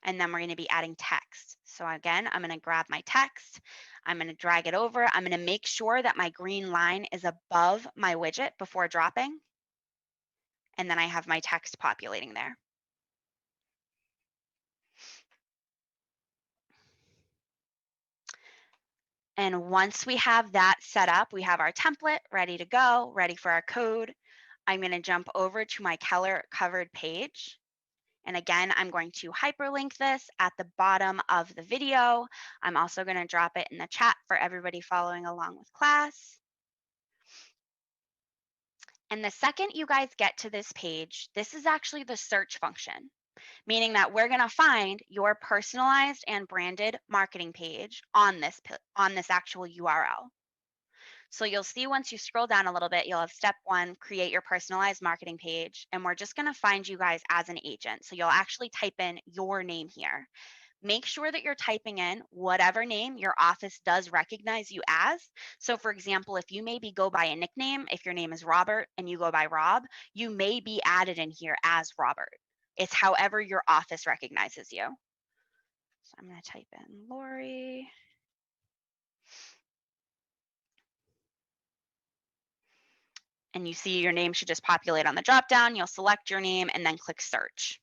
S1: and then we're going to be adding text. So again, I'm going to grab my text, I'm going to drag it over, I'm going to make sure that my green line is above my widget before dropping, and then I have my text populating there. And once we have that set up, we have our template ready to go, ready for our code. I'm going to jump over to my Keller covered page. And again, I'm going to hyperlink this at the bottom of the video. I'm also going to drop it in the chat for everybody following along with class. And the second you guys get to this page, this is actually the search function, meaning that we're going to find your personalized and branded marketing page on this actual URL. So you'll see once you scroll down a little bit, you'll have step 1, create your personalized marketing page. And we're just going to find you guys as an agent. So you'll actually type in your name here. Make sure that you're typing in whatever name your office does recognize you as. So for example, if you maybe go by a nickname, if your name is Robert and you go by Rob, you may be added in here as Robert. It's however your office recognizes you. So I'm going to type in Lori. And you see your name should just populate on the dropdown. You'll select your name and then click search.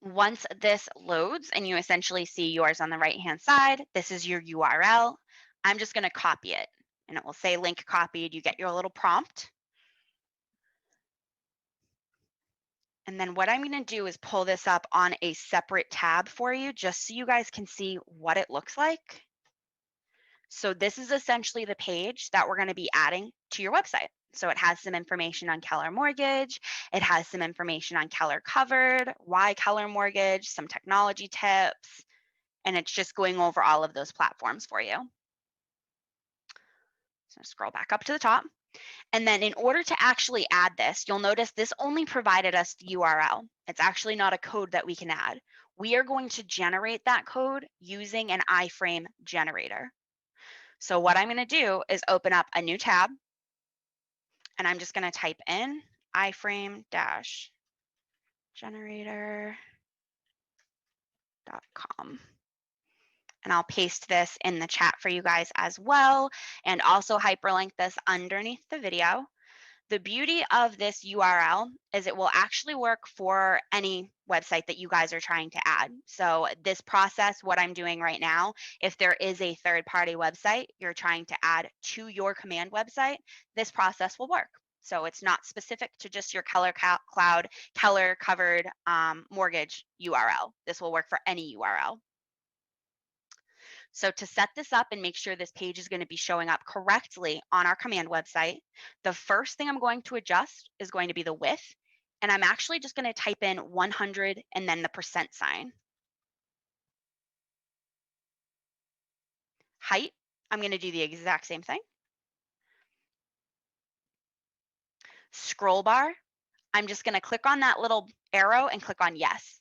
S1: Once this loads and you essentially see yours on the right-hand side, this is your URL. I'm just going to copy it and it will say link copied. You get your little prompt. And then what I'm going to do is pull this up on a separate tab for you just so you guys can see what it looks like. So this is essentially the page that we're going to be adding to your website. So it has some information on Keller Mortgage. It has some information on Keller Covered, why Keller Mortgage, some technology tips, and it's just going over all of those platforms for you. So scroll back up to the top. And then in order to actually add this, you'll notice this only provided us the URL. It's actually not a code that we can add. We are going to generate that code using an iframe generator. So what I'm going to do is open up a new tab, and I'm just going to type in iframe-generator.com. And I'll paste this in the chat for you guys as well, and also hyperlink this underneath the video. The beauty of this URL is it will actually work for any website that you guys are trying to add. So this process, what I'm doing right now, if there is a third-party website you're trying to add to your command website, this process will work. So it's not specific to just your Keller Cloud, Keller Covered Mortgage URL. This will work for any URL. So to set this up and make sure this page is going to be showing up correctly on our command website, the first thing I'm going to adjust is going to be the width. And I'm actually just going to type in 100 and then the % sign. Height, I'm going to do the exact same thing. Scroll bar, I'm just going to click on that little arrow and click on yes.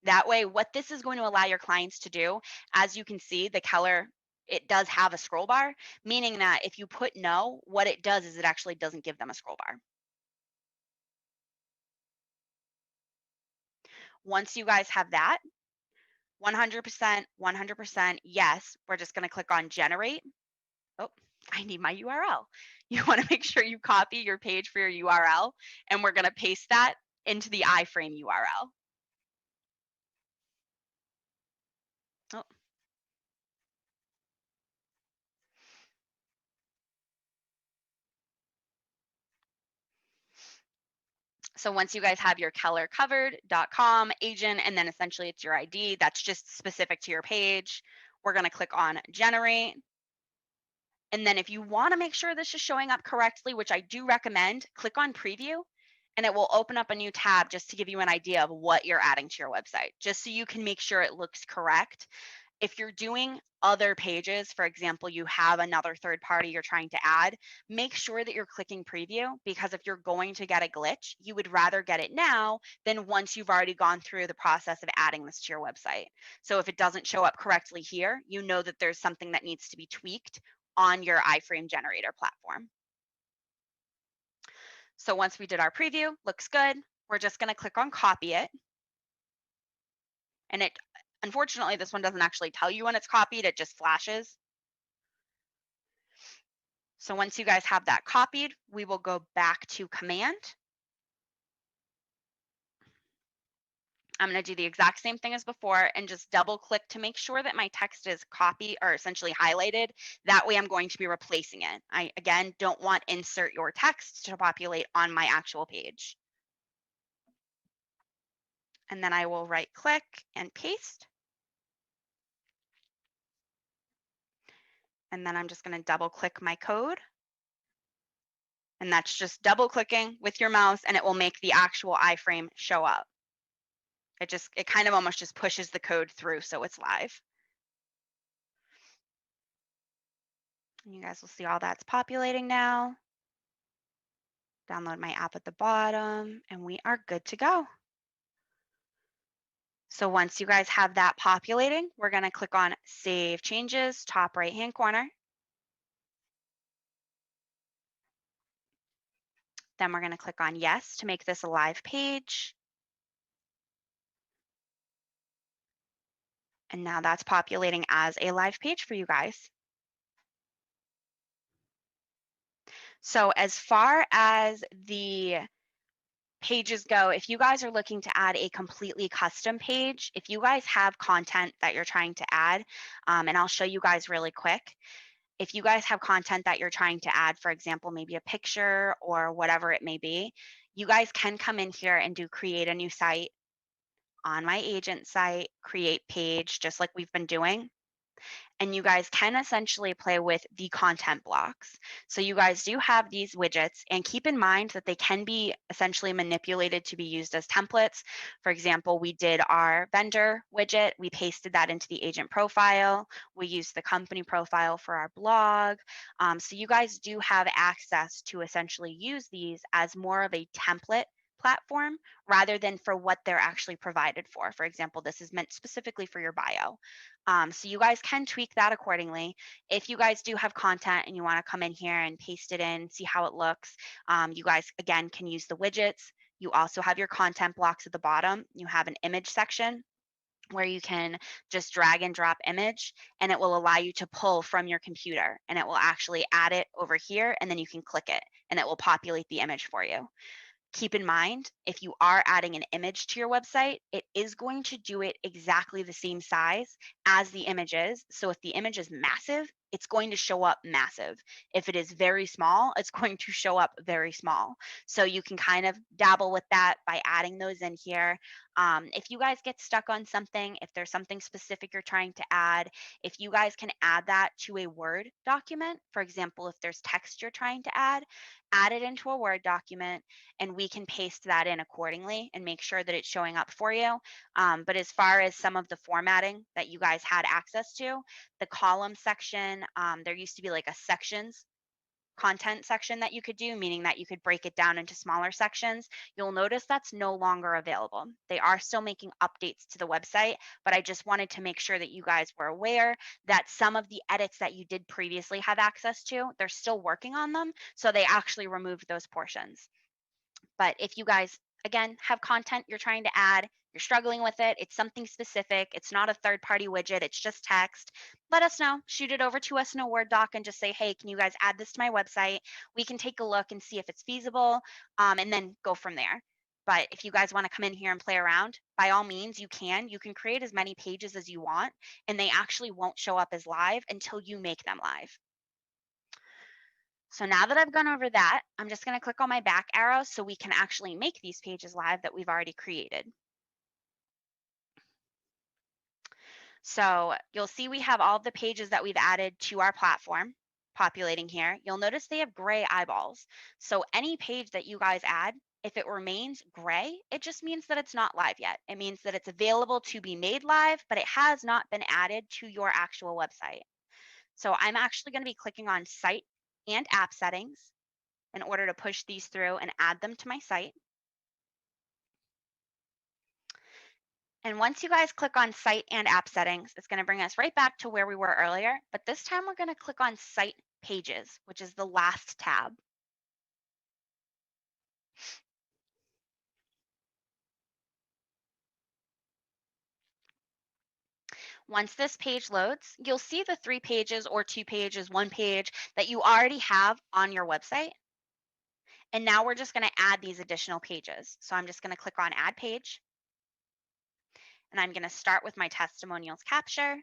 S1: That way, what this is going to allow your clients to do, as you can see, the Keller, it does have a scroll bar, meaning that if you put no, what it does is it actually doesn't give them a scroll bar. Once you guys have that, 100%, yes, we're just going to click on generate. Oh, I need my URL. You want to make sure you copy your page for your URL, and we're going to paste that into the iframe URL. Oh. So once you guys have your kellercovered.com agent, and then essentially it's your ID, that's just specific to your page, we're going to click on generate. And then if you want to make sure this is showing up correctly, which I do recommend, click on preview and it will open up a new tab just to give you an idea of what you're adding to your website, just so you can make sure it looks correct. If you're doing other pages, for example, you have another third party you're trying to add, make sure that you're clicking preview, because if you're going to get a glitch, you would rather get it now than once you've already gone through the process of adding this to your website. So if it doesn't show up correctly here, you know that there's something that needs to be tweaked on your iframe generator platform. So once we did our preview, looks good. We're just going to click on copy it. And it, unfortunately, this one doesn't actually tell you when it's copied, it just flashes. So once you guys have that copied, we will go back to command. I'm going to do the exact same thing as before and just double click to make sure that my text is copied or essentially highlighted. That way I'm going to be replacing it. I, again, don't want insert your text to populate on my actual page. And then I will right click and paste. And then I'm just going to double click my code. And that's just double clicking with your mouse and it will make the actual iframe show up. It kind of almost just pushes the code through so it's live. And you guys will see all that's populating now. Download my app at the bottom and we are good to go. So once you guys have that populating, we're going to click on Save Changes, top right-hand corner. Then we're going to click on Yes to make this a live page. And now that's populating as a live page for you guys. So as far as the pages go, if you guys are looking to add a completely custom page, if you guys have content that you're trying to add, and I'll show you guys really quick. If you guys have content that you're trying to add, for example, maybe a picture or whatever it may be, you guys can come in here and do create a new site on my agent site, create page, just like we've been doing. And you guys can essentially play with the content blocks. So you guys do have these widgets, and keep in mind that they can be essentially manipulated to be used as templates. For example, we did our vendor widget, we pasted that into the agent profile, we used the company profile for our blog. So you guys do have access to essentially use these as more of a template platform rather than for what they're actually provided for. For example, this is meant specifically for your bio. So you guys can tweak that accordingly. If you guys do have content and you want to come in here and paste it in, see how it looks, you guys, again, can use the widgets. You also have your content blocks at the bottom. You have an image section where you can just drag and drop image and it will allow you to pull from your computer and it will actually add it over here and then you can click it and it will populate the image for you. Keep in mind, if you are adding an image to your website, it is going to do it exactly the same size as the image is. So if the image is massive, it's going to show up massive. If it is very small, it's going to show up very small. So you can kind of dabble with that by adding those in here. If you guys get stuck on something, if there's something specific you're trying to add, if you guys can add that to a Word document, for example, if there's text you're trying to add it into a Word document and we can paste that in accordingly and make sure that it's showing up for you. But as far as some of the formatting that you guys had access to, the column section, there used to be like a sections content section that you could do, meaning that you could break it down into smaller sections. You'll notice that's no longer available. They are still making updates to the website, but I just wanted to make sure that you guys were aware that some of the edits that you did previously have access to, they're still working on them. So they actually removed those portions. But if you guys, again, have content you're trying to add, you're struggling with it, it's something specific, it's not a third party widget, it's just text, let us know. Shoot it over to us in a Word doc and just say, hey, can you guys add this to my website? We can take a look and see if it's feasible and then go from there. But if you guys want to come in here and play around, by all means, you can. You can create as many pages as you want, and they actually won't show up as live until you make them live. So now that I've gone over that, I'm just going to click on my back arrow so we can actually make these pages live that we've already created. So you'll see we have all the pages that we've added to our platform populating here. You'll notice they have gray eyeballs. So any page that you guys add, if it remains gray, it just means that it's not live yet. It means that it's available to be made live, but it has not been added to your actual website. So I'm actually going to be clicking on Site and App Settings in order to push these through and add them to my site. And once you guys click on Site and App Settings, it's going to bring us right back to where we were earlier, but this time we're going to click on Site Pages, which is the last tab. Once this page loads, you'll see the 3 pages or 2 pages, 1 page that you already have on your website. And now we're just going to add these additional pages. So I'm just going to click on Add Page. And I'm going to start with my Testimonials Capture.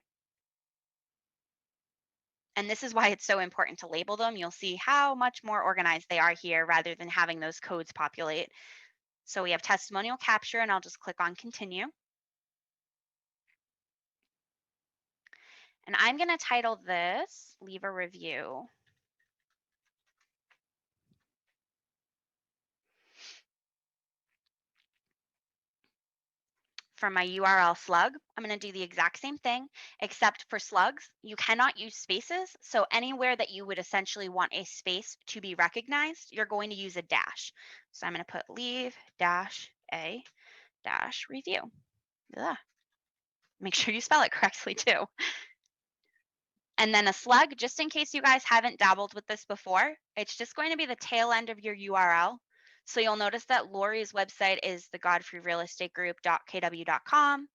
S1: And this is why it's so important to label them. You'll see how much more organized they are here rather than having those codes populate. So we have Testimonial Capture, and I'll just click on Continue. And I'm going to title this, Leave a Review. For my URL Slug, I'm going to do the exact same thing, except for slugs, you cannot use spaces. So anywhere that you would essentially want a space to be recognized, you're going to use a dash. So I'm going to put leave dash a dash review. Ugh. Make sure you spell it correctly too. And then a slug, just in case you guys haven't dabbled with this before, it's just going to be the tail end of your URL. So you'll notice that Lori's website is the godfreyrealestategroup.kw.com.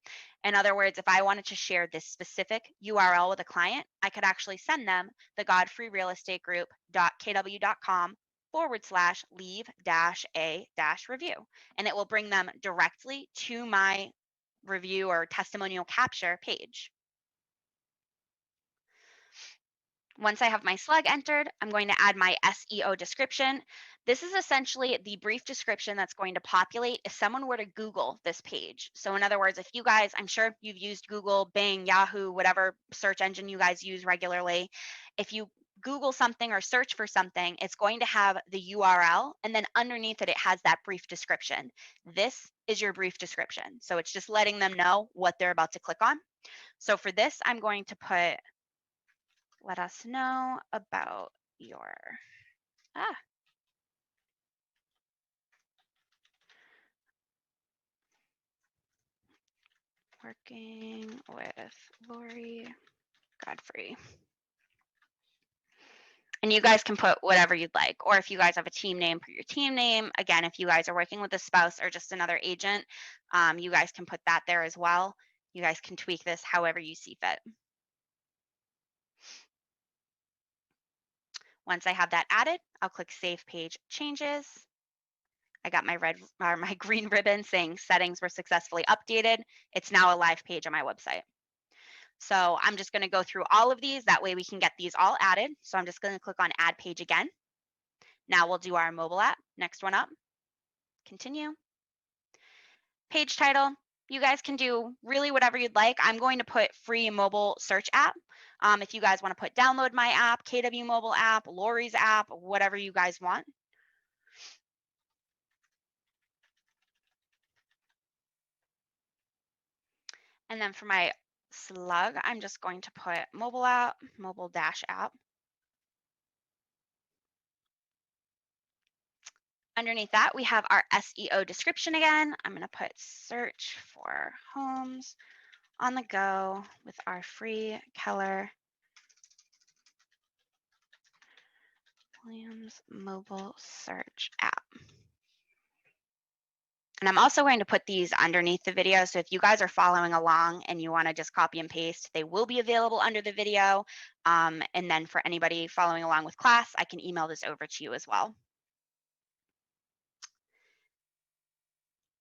S1: In other words, if I wanted to share this specific URL with a client, I could actually send them the godfreyrealestategroup.kw.com/leave-a-review. And it will bring them directly to my review or testimonial capture page. Once I have my slug entered, I'm going to add my SEO description. This is essentially the brief description that's going to populate if someone were to Google this page. So in other words, if you guys, I'm sure you've used Google, Bing, Yahoo, whatever search engine you guys use regularly. If you Google something or search for something, it's going to have the URL, and then underneath it, it has that brief description. This is your brief description. So it's just letting them know what they're about to click on. So for this, I'm going to put, let us know about your working with Lori Godfrey. And you guys can put whatever you'd like, or if you guys have a team name, put your team name. Again, if you guys are working with a spouse or just another agent, you guys can put that there as well. You guys can tweak this however you see fit. Once I have that added, I'll click Save Page Changes. I got my my green ribbon saying settings were successfully updated. It's now a live page on my website. So I'm just going to go through all of these. That way we can get these all added. So I'm just going to click on Add Page again. Now we'll do our mobile app. Next one up. Continue. Page title. You guys can do really whatever you'd like. I'm going to put free mobile search app. If you guys want to put download my app, KW mobile app, Lori's app, whatever you guys want. And then for my slug, I'm just going to put mobile app, mobile dash app. Underneath that, we have our SEO description again. I'm going to put search for homes on the go with our free Keller Williams mobile search app. And I'm also going to put these underneath the video. So if you guys are following along and you want to just copy and paste, they will be available under the video. And then for anybody following along with class, I can email this over to you as well.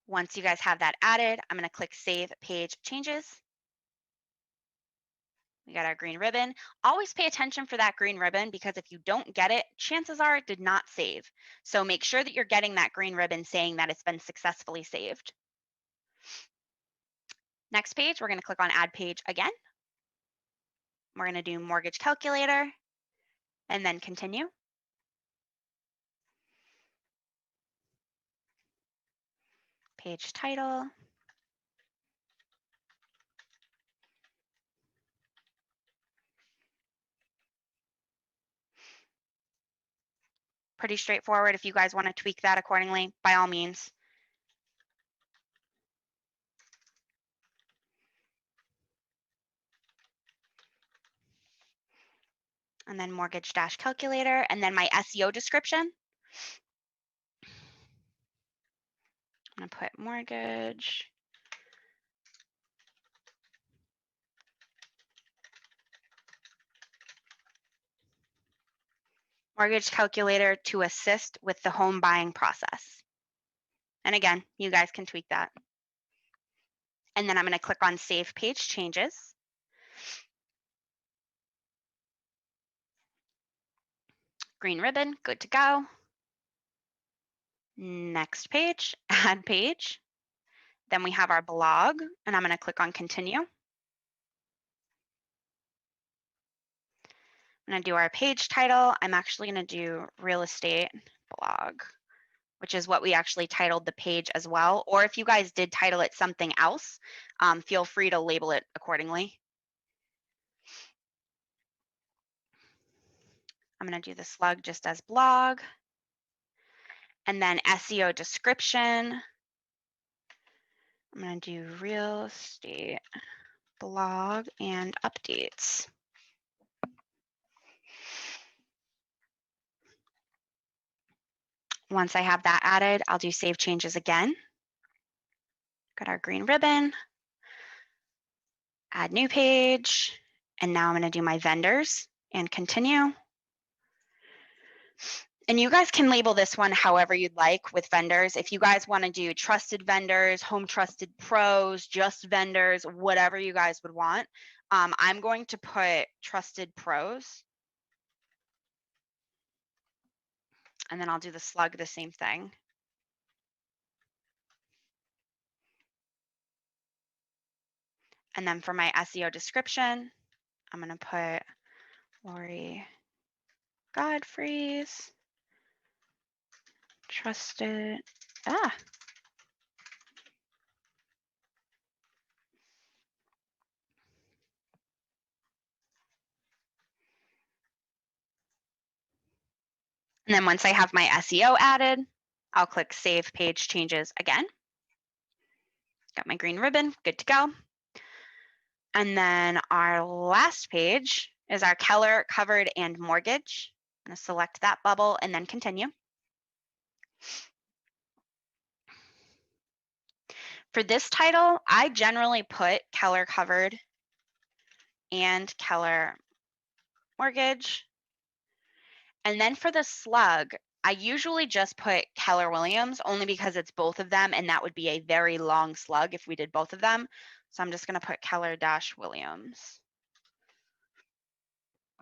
S1: Once you guys have that added, I'm going to click Save Page Changes. We got our green ribbon. Always pay attention for that green ribbon, because if you don't get it, chances are it did not save. So make sure that you're getting that green ribbon saying that it's been successfully saved. Next page, we're going to click on Add Page again. We're going to do mortgage calculator and then continue. Page title. Pretty straightforward. If you guys want to tweak that accordingly, by all means. And then mortgage dash calculator, and then my SEO description. I'm going to put mortgage mortgage calculator to assist with the home buying process. And again, you guys can tweak that. And then I'm going to click on Save Page Changes. Green ribbon, good to go. Next page, Add Page. Then we have our blog, and I'm going to click on Continue. I'm going to do our page title. I'm actually going to do Real Estate Blog, which is what we actually titled the page as well. Or if you guys did title it something else, feel free to label it accordingly. I'm going to do the Slug just as blog. And then SEO description. I'm going to do real estate blog and updates. Once I have that added, I'll do Save Changes again. Got our green ribbon, Add New Page, and now I'm going to do my vendors and continue. And you guys can label this one however you'd like with vendors. If you guys want to do trusted vendors, home trusted pros, just vendors, whatever you guys would want. I'm going to put trusted pros. And then I'll do the Slug, the same thing. And then for my SEO description, I'm going to put Lori Godfrey's trusted. And then once I have my SEO added, I'll click Save Page Changes again. Got my green ribbon, good to go. And then our last page is our Keller covered and mortgage. I'm going to select that bubble and then continue. For this title, I generally put Keller covered and Keller mortgage. And then for the Slug, I usually just put Keller Williams only because it's both of them, and that would be a very long slug if we did both of them. So I'm just going to put Keller-Williams.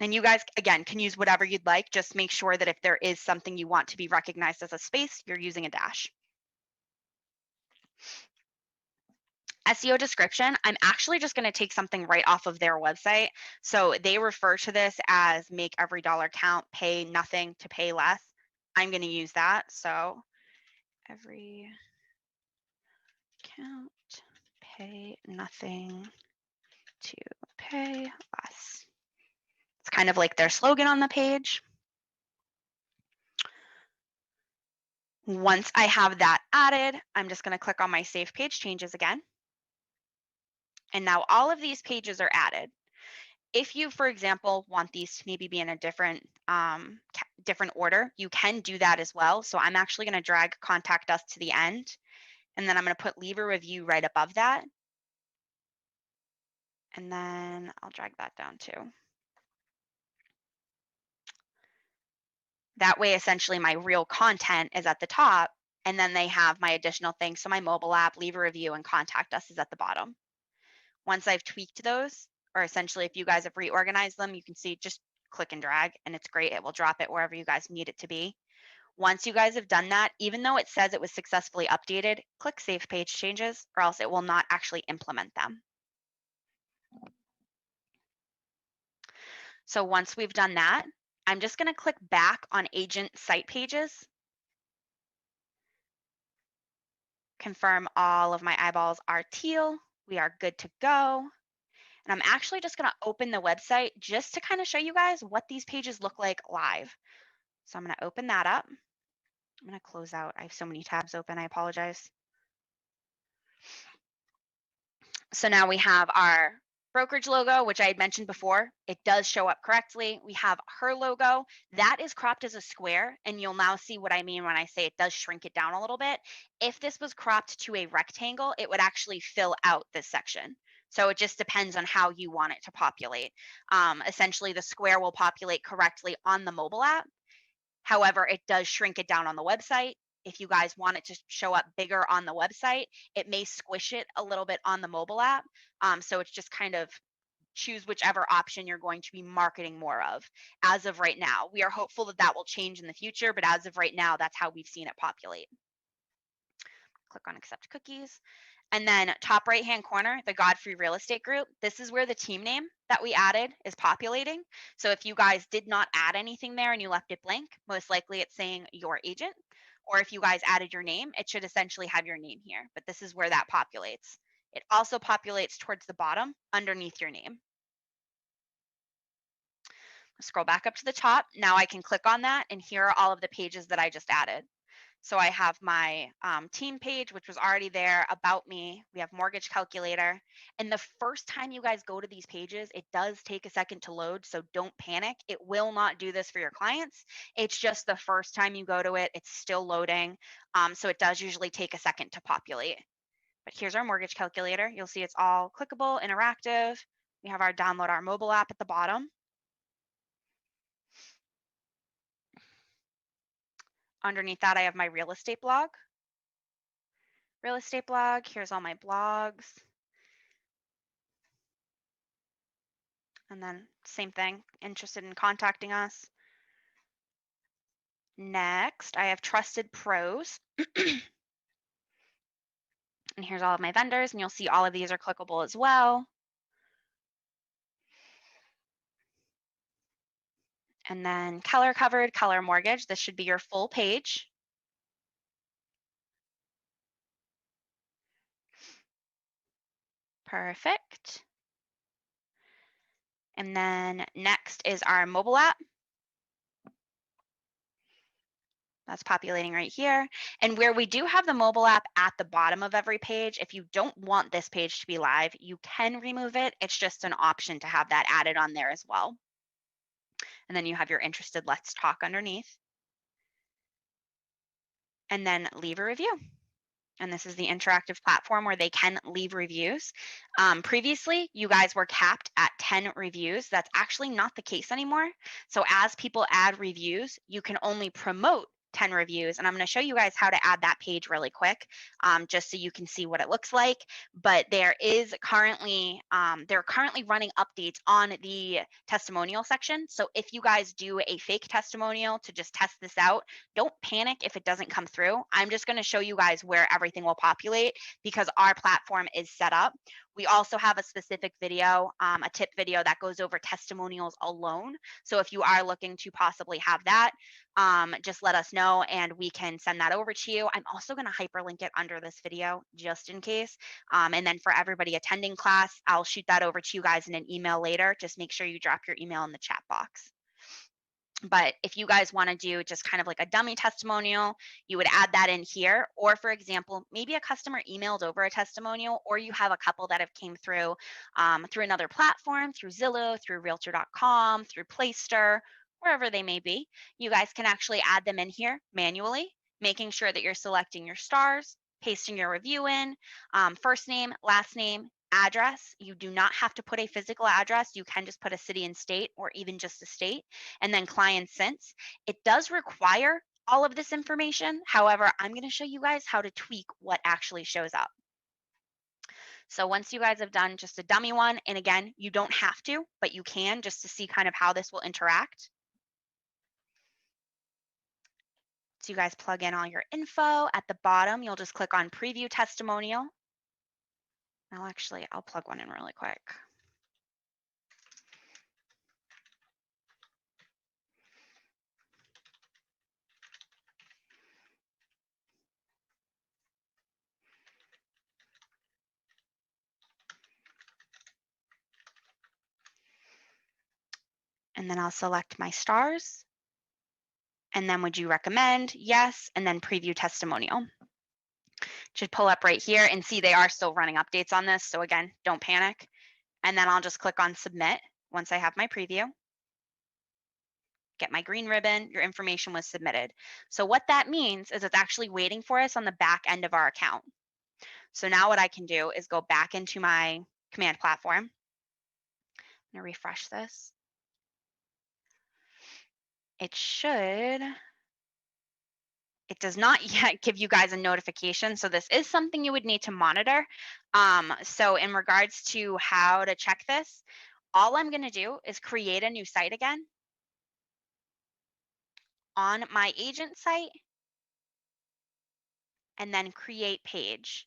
S1: And you guys, again, can use whatever you'd like. Just make sure that if there is something you want to be recognized as a space, you're using a dash. SEO description, I'm actually just going to take something right off of their website. So they refer to this as make every dollar count, pay nothing to pay less. I'm going to use that. So every count, pay nothing to pay less. It's kind of like their slogan on the page. Once I have that added, I'm just going to click on my Save Page Changes again. And now all of these pages are added. If you, for example, want these to maybe be in a different order, you can do that as well. So I'm actually going to drag Contact Us to the end. And then I'm going to put Leave a Review right above that. And then I'll drag that down too. That way, essentially, my real content is at the top, and then they have my additional things. So my mobile app, Leave a Review, and Contact Us is at the bottom. Once I've tweaked those, or essentially if you guys have reorganized them, you can see just click and drag, and it's great. It will drop it wherever you guys need it to be. Once you guys have done that, even though it says it was successfully updated, click Save Page Changes, or else it will not actually implement them. So once we've done that, I'm just going to click back on Agent Site Pages. Confirm all of my eyeballs are teal. We are good to go. And I'm actually just going to open the website just to kind of show you guys what these pages look like live. So I'm going to open that up. I'm going to close out. I have so many tabs open. I apologize. So now we have our brokerage logo, which I had mentioned before. It does show up correctly. We have her logo. That is cropped as a square, and you'll now see what I mean when I say it does shrink it down a little bit. If this was cropped to a rectangle, it would actually fill out this section. So it just depends on how you want it to populate. Essentially, the square will populate correctly on the mobile app. However, it does shrink it down on the website. If you guys want it to show up bigger on the website, it may squish it a little bit on the mobile app. So it's just kind of choose whichever option you're going to be marketing more of as of right now. We are hopeful that that will change in the future, but as of right now, that's how we've seen it populate. Click on accept cookies. And then top right hand corner, the Godfrey Real Estate Group, this is where the team name that we added is populating. So if you guys did not add anything there and you left it blank, most likely it's saying your agent. Or if you guys added your name, it should essentially have your name here, but this is where that populates. It also populates towards the bottom underneath your name. Scroll back up to the top. Now I can click on that, and here are all of the pages that I just added. So I have my team page, which was already there, about me. We have mortgage calculator. And the first time you guys go to these pages, it does take a second to load, so don't panic. It will not do this for your clients. It's just the first time you go to it, it's still loading. So it does usually take a second to populate. But here's our mortgage calculator. You'll see it's all clickable, interactive. We have our download our mobile app at the bottom. Underneath that, I have my real estate blog. Real estate blog, here's all my blogs. And then same thing, interested in contacting us. Next, I have trusted pros. And here's all of my vendors, and you'll see all of these are clickable as well. And then Keller covered, Keller mortgage. This should be your full page. Perfect. And then next is our mobile app. That's populating right here. And where we do have the mobile app at the bottom of every page, if you don't want this page to be live, you can remove it. It's just an option to have that added on there as well. And then you have your interested let's talk underneath. And then leave a review. And this is the interactive platform where they can leave reviews. Previously, you guys were capped at 10 reviews. That's actually not the case anymore. So as people add reviews, you can only promote 10 reviews. And I'm going to show you guys how to add that page really quick, just so you can see what it looks like. But there is currently, they're currently running updates on the testimonial section. So if you guys do a fake testimonial to just test this out, don't panic if it doesn't come through. I'm just going to show you guys where everything will populate because our platform is set up. We also have a specific video, a tip video that goes over testimonials alone. So if you are looking to possibly have that, just let us know and we can send that over to you. I'm also going to hyperlink it under this video just in case. And then for everybody attending class, I'll shoot that over to you guys in an email later. Just make sure you drop your email in the chat box. But if you guys want to do just kind of like a dummy testimonial, you would add that in here. Or for example, maybe a customer emailed over a testimonial, or you have a couple that have came through through another platform, through Zillow, through Realtor.com, through Placeholder, wherever they may be. You guys can actually add them in here manually, making sure that you're selecting your stars, pasting your review in, first name, last name, address. You do not have to put a physical address. You can just put a city and state or even just a state, and then client since. It does require all of this information. However, I'm going to show you guys how to tweak what actually shows up. So once you guys have done just a dummy one, and again, you don't have to, but you can just to see kind of how this will interact. So you guys plug in all your info. At the bottom, you'll just click on preview testimonial. I'll plug one in really quick. And then I'll select my stars. And then would you recommend? Yes. And then preview testimonial. Should pull up right here and see they are still running updates on this. So again, don't panic. And then I'll just click on submit once I have my preview. Get my green ribbon, your information was submitted. So what that means is it's actually waiting for us on the back end of our account. So now what I can do is go back into my command platform. I'm going to refresh this. It should It does not yet give you guys a notification, so this is something you would need to monitor. So in regards to how to check this, all I'm going to do is create a new site again on my agent site and then create page.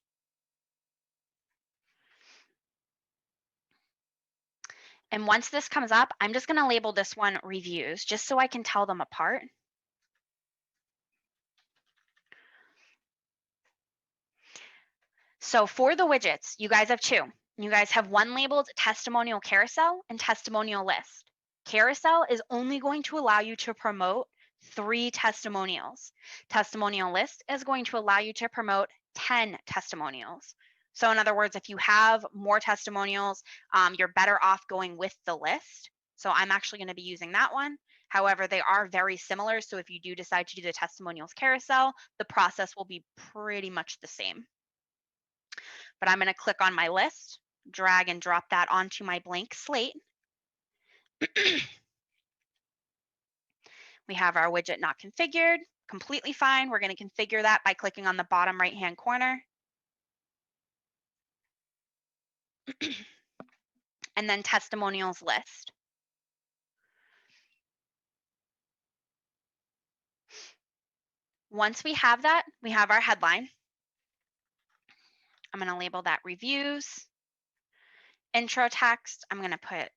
S1: And once this comes up, I'm just going to label this one reviews just so I can tell them apart. So for the widgets, you guys have two. You guys have one labeled Testimonial Carousel and Testimonial List. Carousel is only going to allow you to promote 3 testimonials. Testimonial List is going to allow you to promote 10 testimonials. So in other words, if you have more testimonials, you're better off going with the list. So I'm actually going to be using that one. However, they are very similar. So if you do decide to do the Testimonials Carousel, the process will be pretty much the same. But I'm going to click on my list, drag and drop that onto my blank slate. We have our widget not configured, completely fine. We're going to configure that by clicking on the bottom right-hand corner. And then testimonials list. Once we have that, we have our headline. I'm going to label that reviews. Intro text, I'm going to put,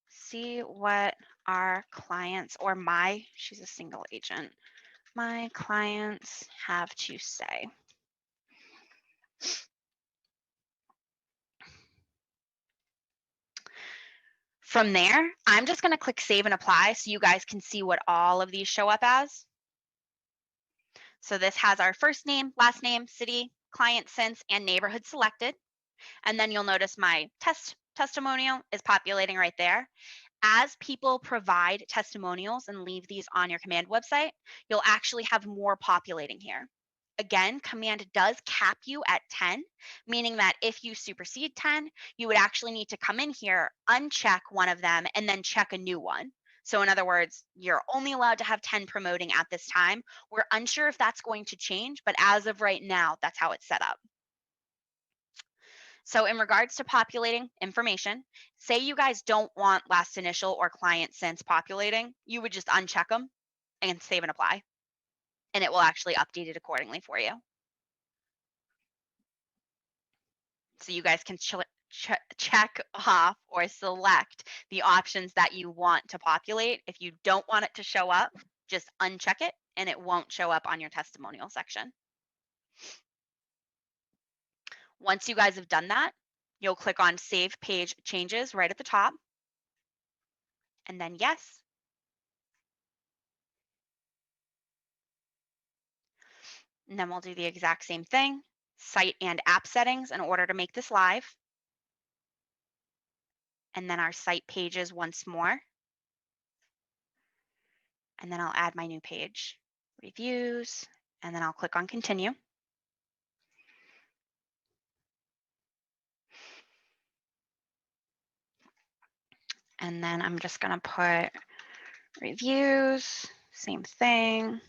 S1: see what our clients or she's a single agent, my clients have to say. From there, I'm just going to click save and apply so you guys can see what all of these show up as. So this has our first name, last name, city, client since, and neighborhood selected. And then you'll notice my testimonial is populating right there. As people provide testimonials and leave these on your command website, you'll actually have more populating here. Again, command does cap you at 10, meaning that if you supersede 10, you would actually need to come in here, uncheck one of them, and then check a new one. So in other words, you're only allowed to have 10 promoting at this time. We're unsure if that's going to change, but as of right now, that's how it's set up. So in regards to populating information, say you guys don't want last initial or client since populating, you would just uncheck them and save and apply, and it will actually update it accordingly for you. So you guys can check off or select the options that you want to populate. If you don't want it to show up, just uncheck it and it won't show up on your testimonial section. Once you guys have done that, you'll click on Save Page Changes right at the top, and then yes. And then we'll do the exact same thing, site and app settings in order to make this live. And then our site pages once more. And then I'll add my new page, reviews, and then I'll click on continue. And then I'm just going to put reviews, same thing.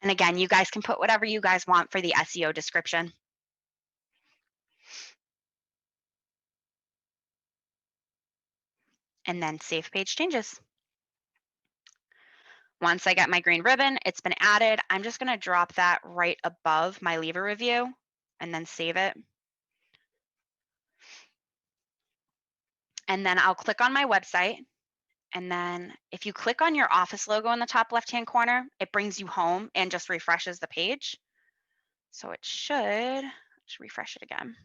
S1: And again, you guys can put whatever you guys want for the SEO description. And then save page changes. Once I get my green ribbon, it's been added. I'm just going to drop that right above my leave a review and then save it. And then I'll click on my website. And then if you click on your office logo in the top left-hand corner, it brings you home and just refreshes the page. So it should just refresh it again.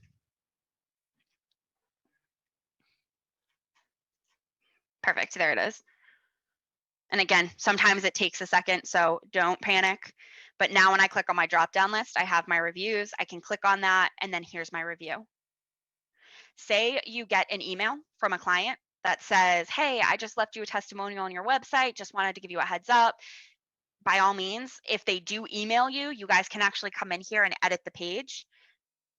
S1: Perfect, there it is. And again, sometimes it takes a second, so don't panic. But now when I click on my drop-down list, I have my reviews. I can click on that, and then here's my review. Say you get an email from a client that says, hey, I just left you a testimonial on your website, just wanted to give you a heads up. By all means, if they do email you, you guys can actually come in here and edit the page.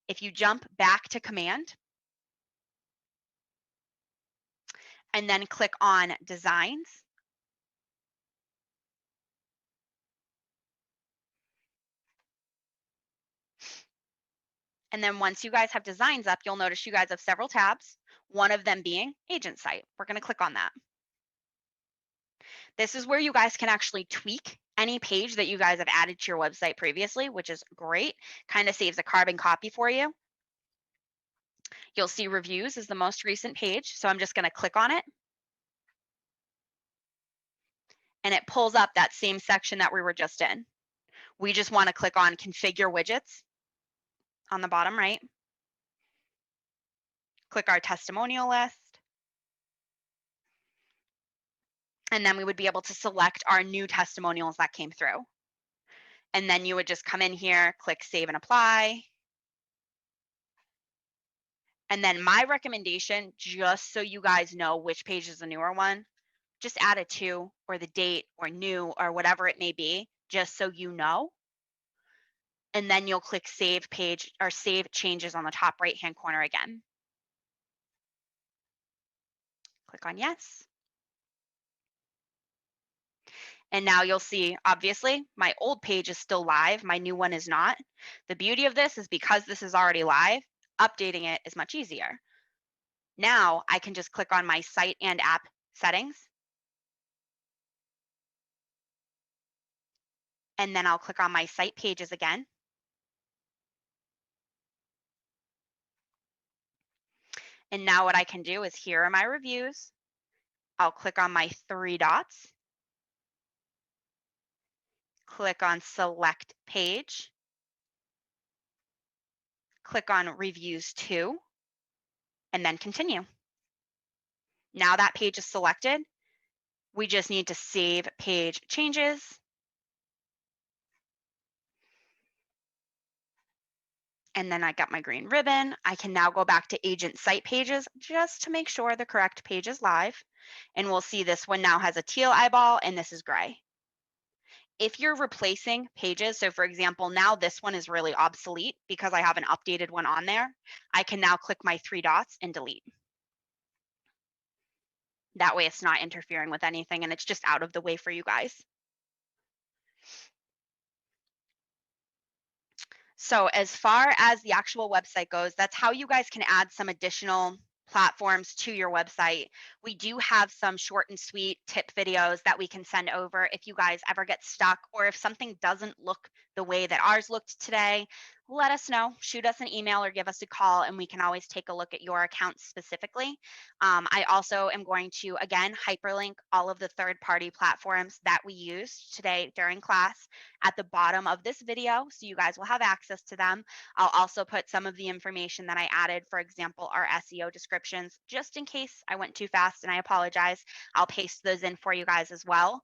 S1: If you jump back to command, and then click on Designs. And then once you guys have designs up, you'll notice you guys have several tabs, one of them being Agent Site. We're going to click on that. This is where you guys can actually tweak any page that you guys have added to your website previously, which is great. Kind of saves a carbon copy for you. You'll see Reviews is the most recent page, so I'm just going to click on it. And it pulls up that same section that we were just in. We just want to click on Configure Widgets on the bottom right. Click our testimonial list. And then we would be able to select our new testimonials that came through. And then you would just come in here, click Save and Apply. And then my recommendation, just so you guys know which page is the newer one, just add a 2 or the date or new or whatever it may be, just so you know. And then you'll click Save Page or Save Changes on the top right-hand corner again. Click on Yes. And now you'll see, obviously, my old page is still live. My new one is not. The beauty of this is because this is already live, updating it is much easier. Now I can just click on my site and app settings. And then I'll click on my site pages again. And now what I can do is here are my reviews. I'll click on my 3 dots. Click on Select Page. Click on Reviews To, and then Continue. Now that page is selected. We just need to save page changes. And then I got my green ribbon. I can now go back to Agent Site Pages just to make sure the correct page is live. And we'll see this one now has a teal eyeball and this is gray. If you're replacing pages, so for example, now this one is really obsolete because I have an updated one on there, I can now click my 3 dots and delete. That way it's not interfering with anything and it's just out of the way for you guys. So as far as the actual website goes, that's how you guys can add some additional platforms to your website. We do have some short and sweet tip videos that we can send over if you guys ever get stuck or if something doesn't look the way that ours looked today. Let us know, shoot us an email or give us a call and we can always take a look at your account specifically. I also am going to, again, hyperlink all of the third-party platforms that we used today during class at the bottom of this video, so you guys will have access to them. I'll also put some of the information that I added, for example, our SEO descriptions, just in case I went too fast and I apologize. I'll paste those in for you guys as well.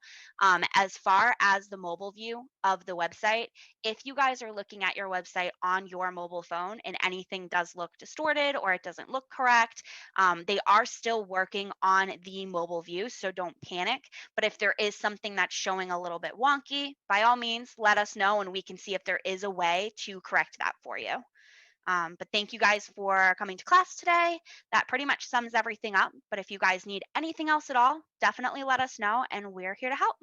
S1: As far as the mobile view of the website, if you guys are looking at your website on your mobile phone and anything does look distorted or it doesn't look correct, they are still working on the mobile view, so don't panic. But if there is something that's showing a little bit wonky, by all means, let us know and we can see if there is a way to correct that for you. But thank you guys for coming to class today. That pretty much sums everything up. But if you guys need anything else at all, definitely let us know and we're here to help.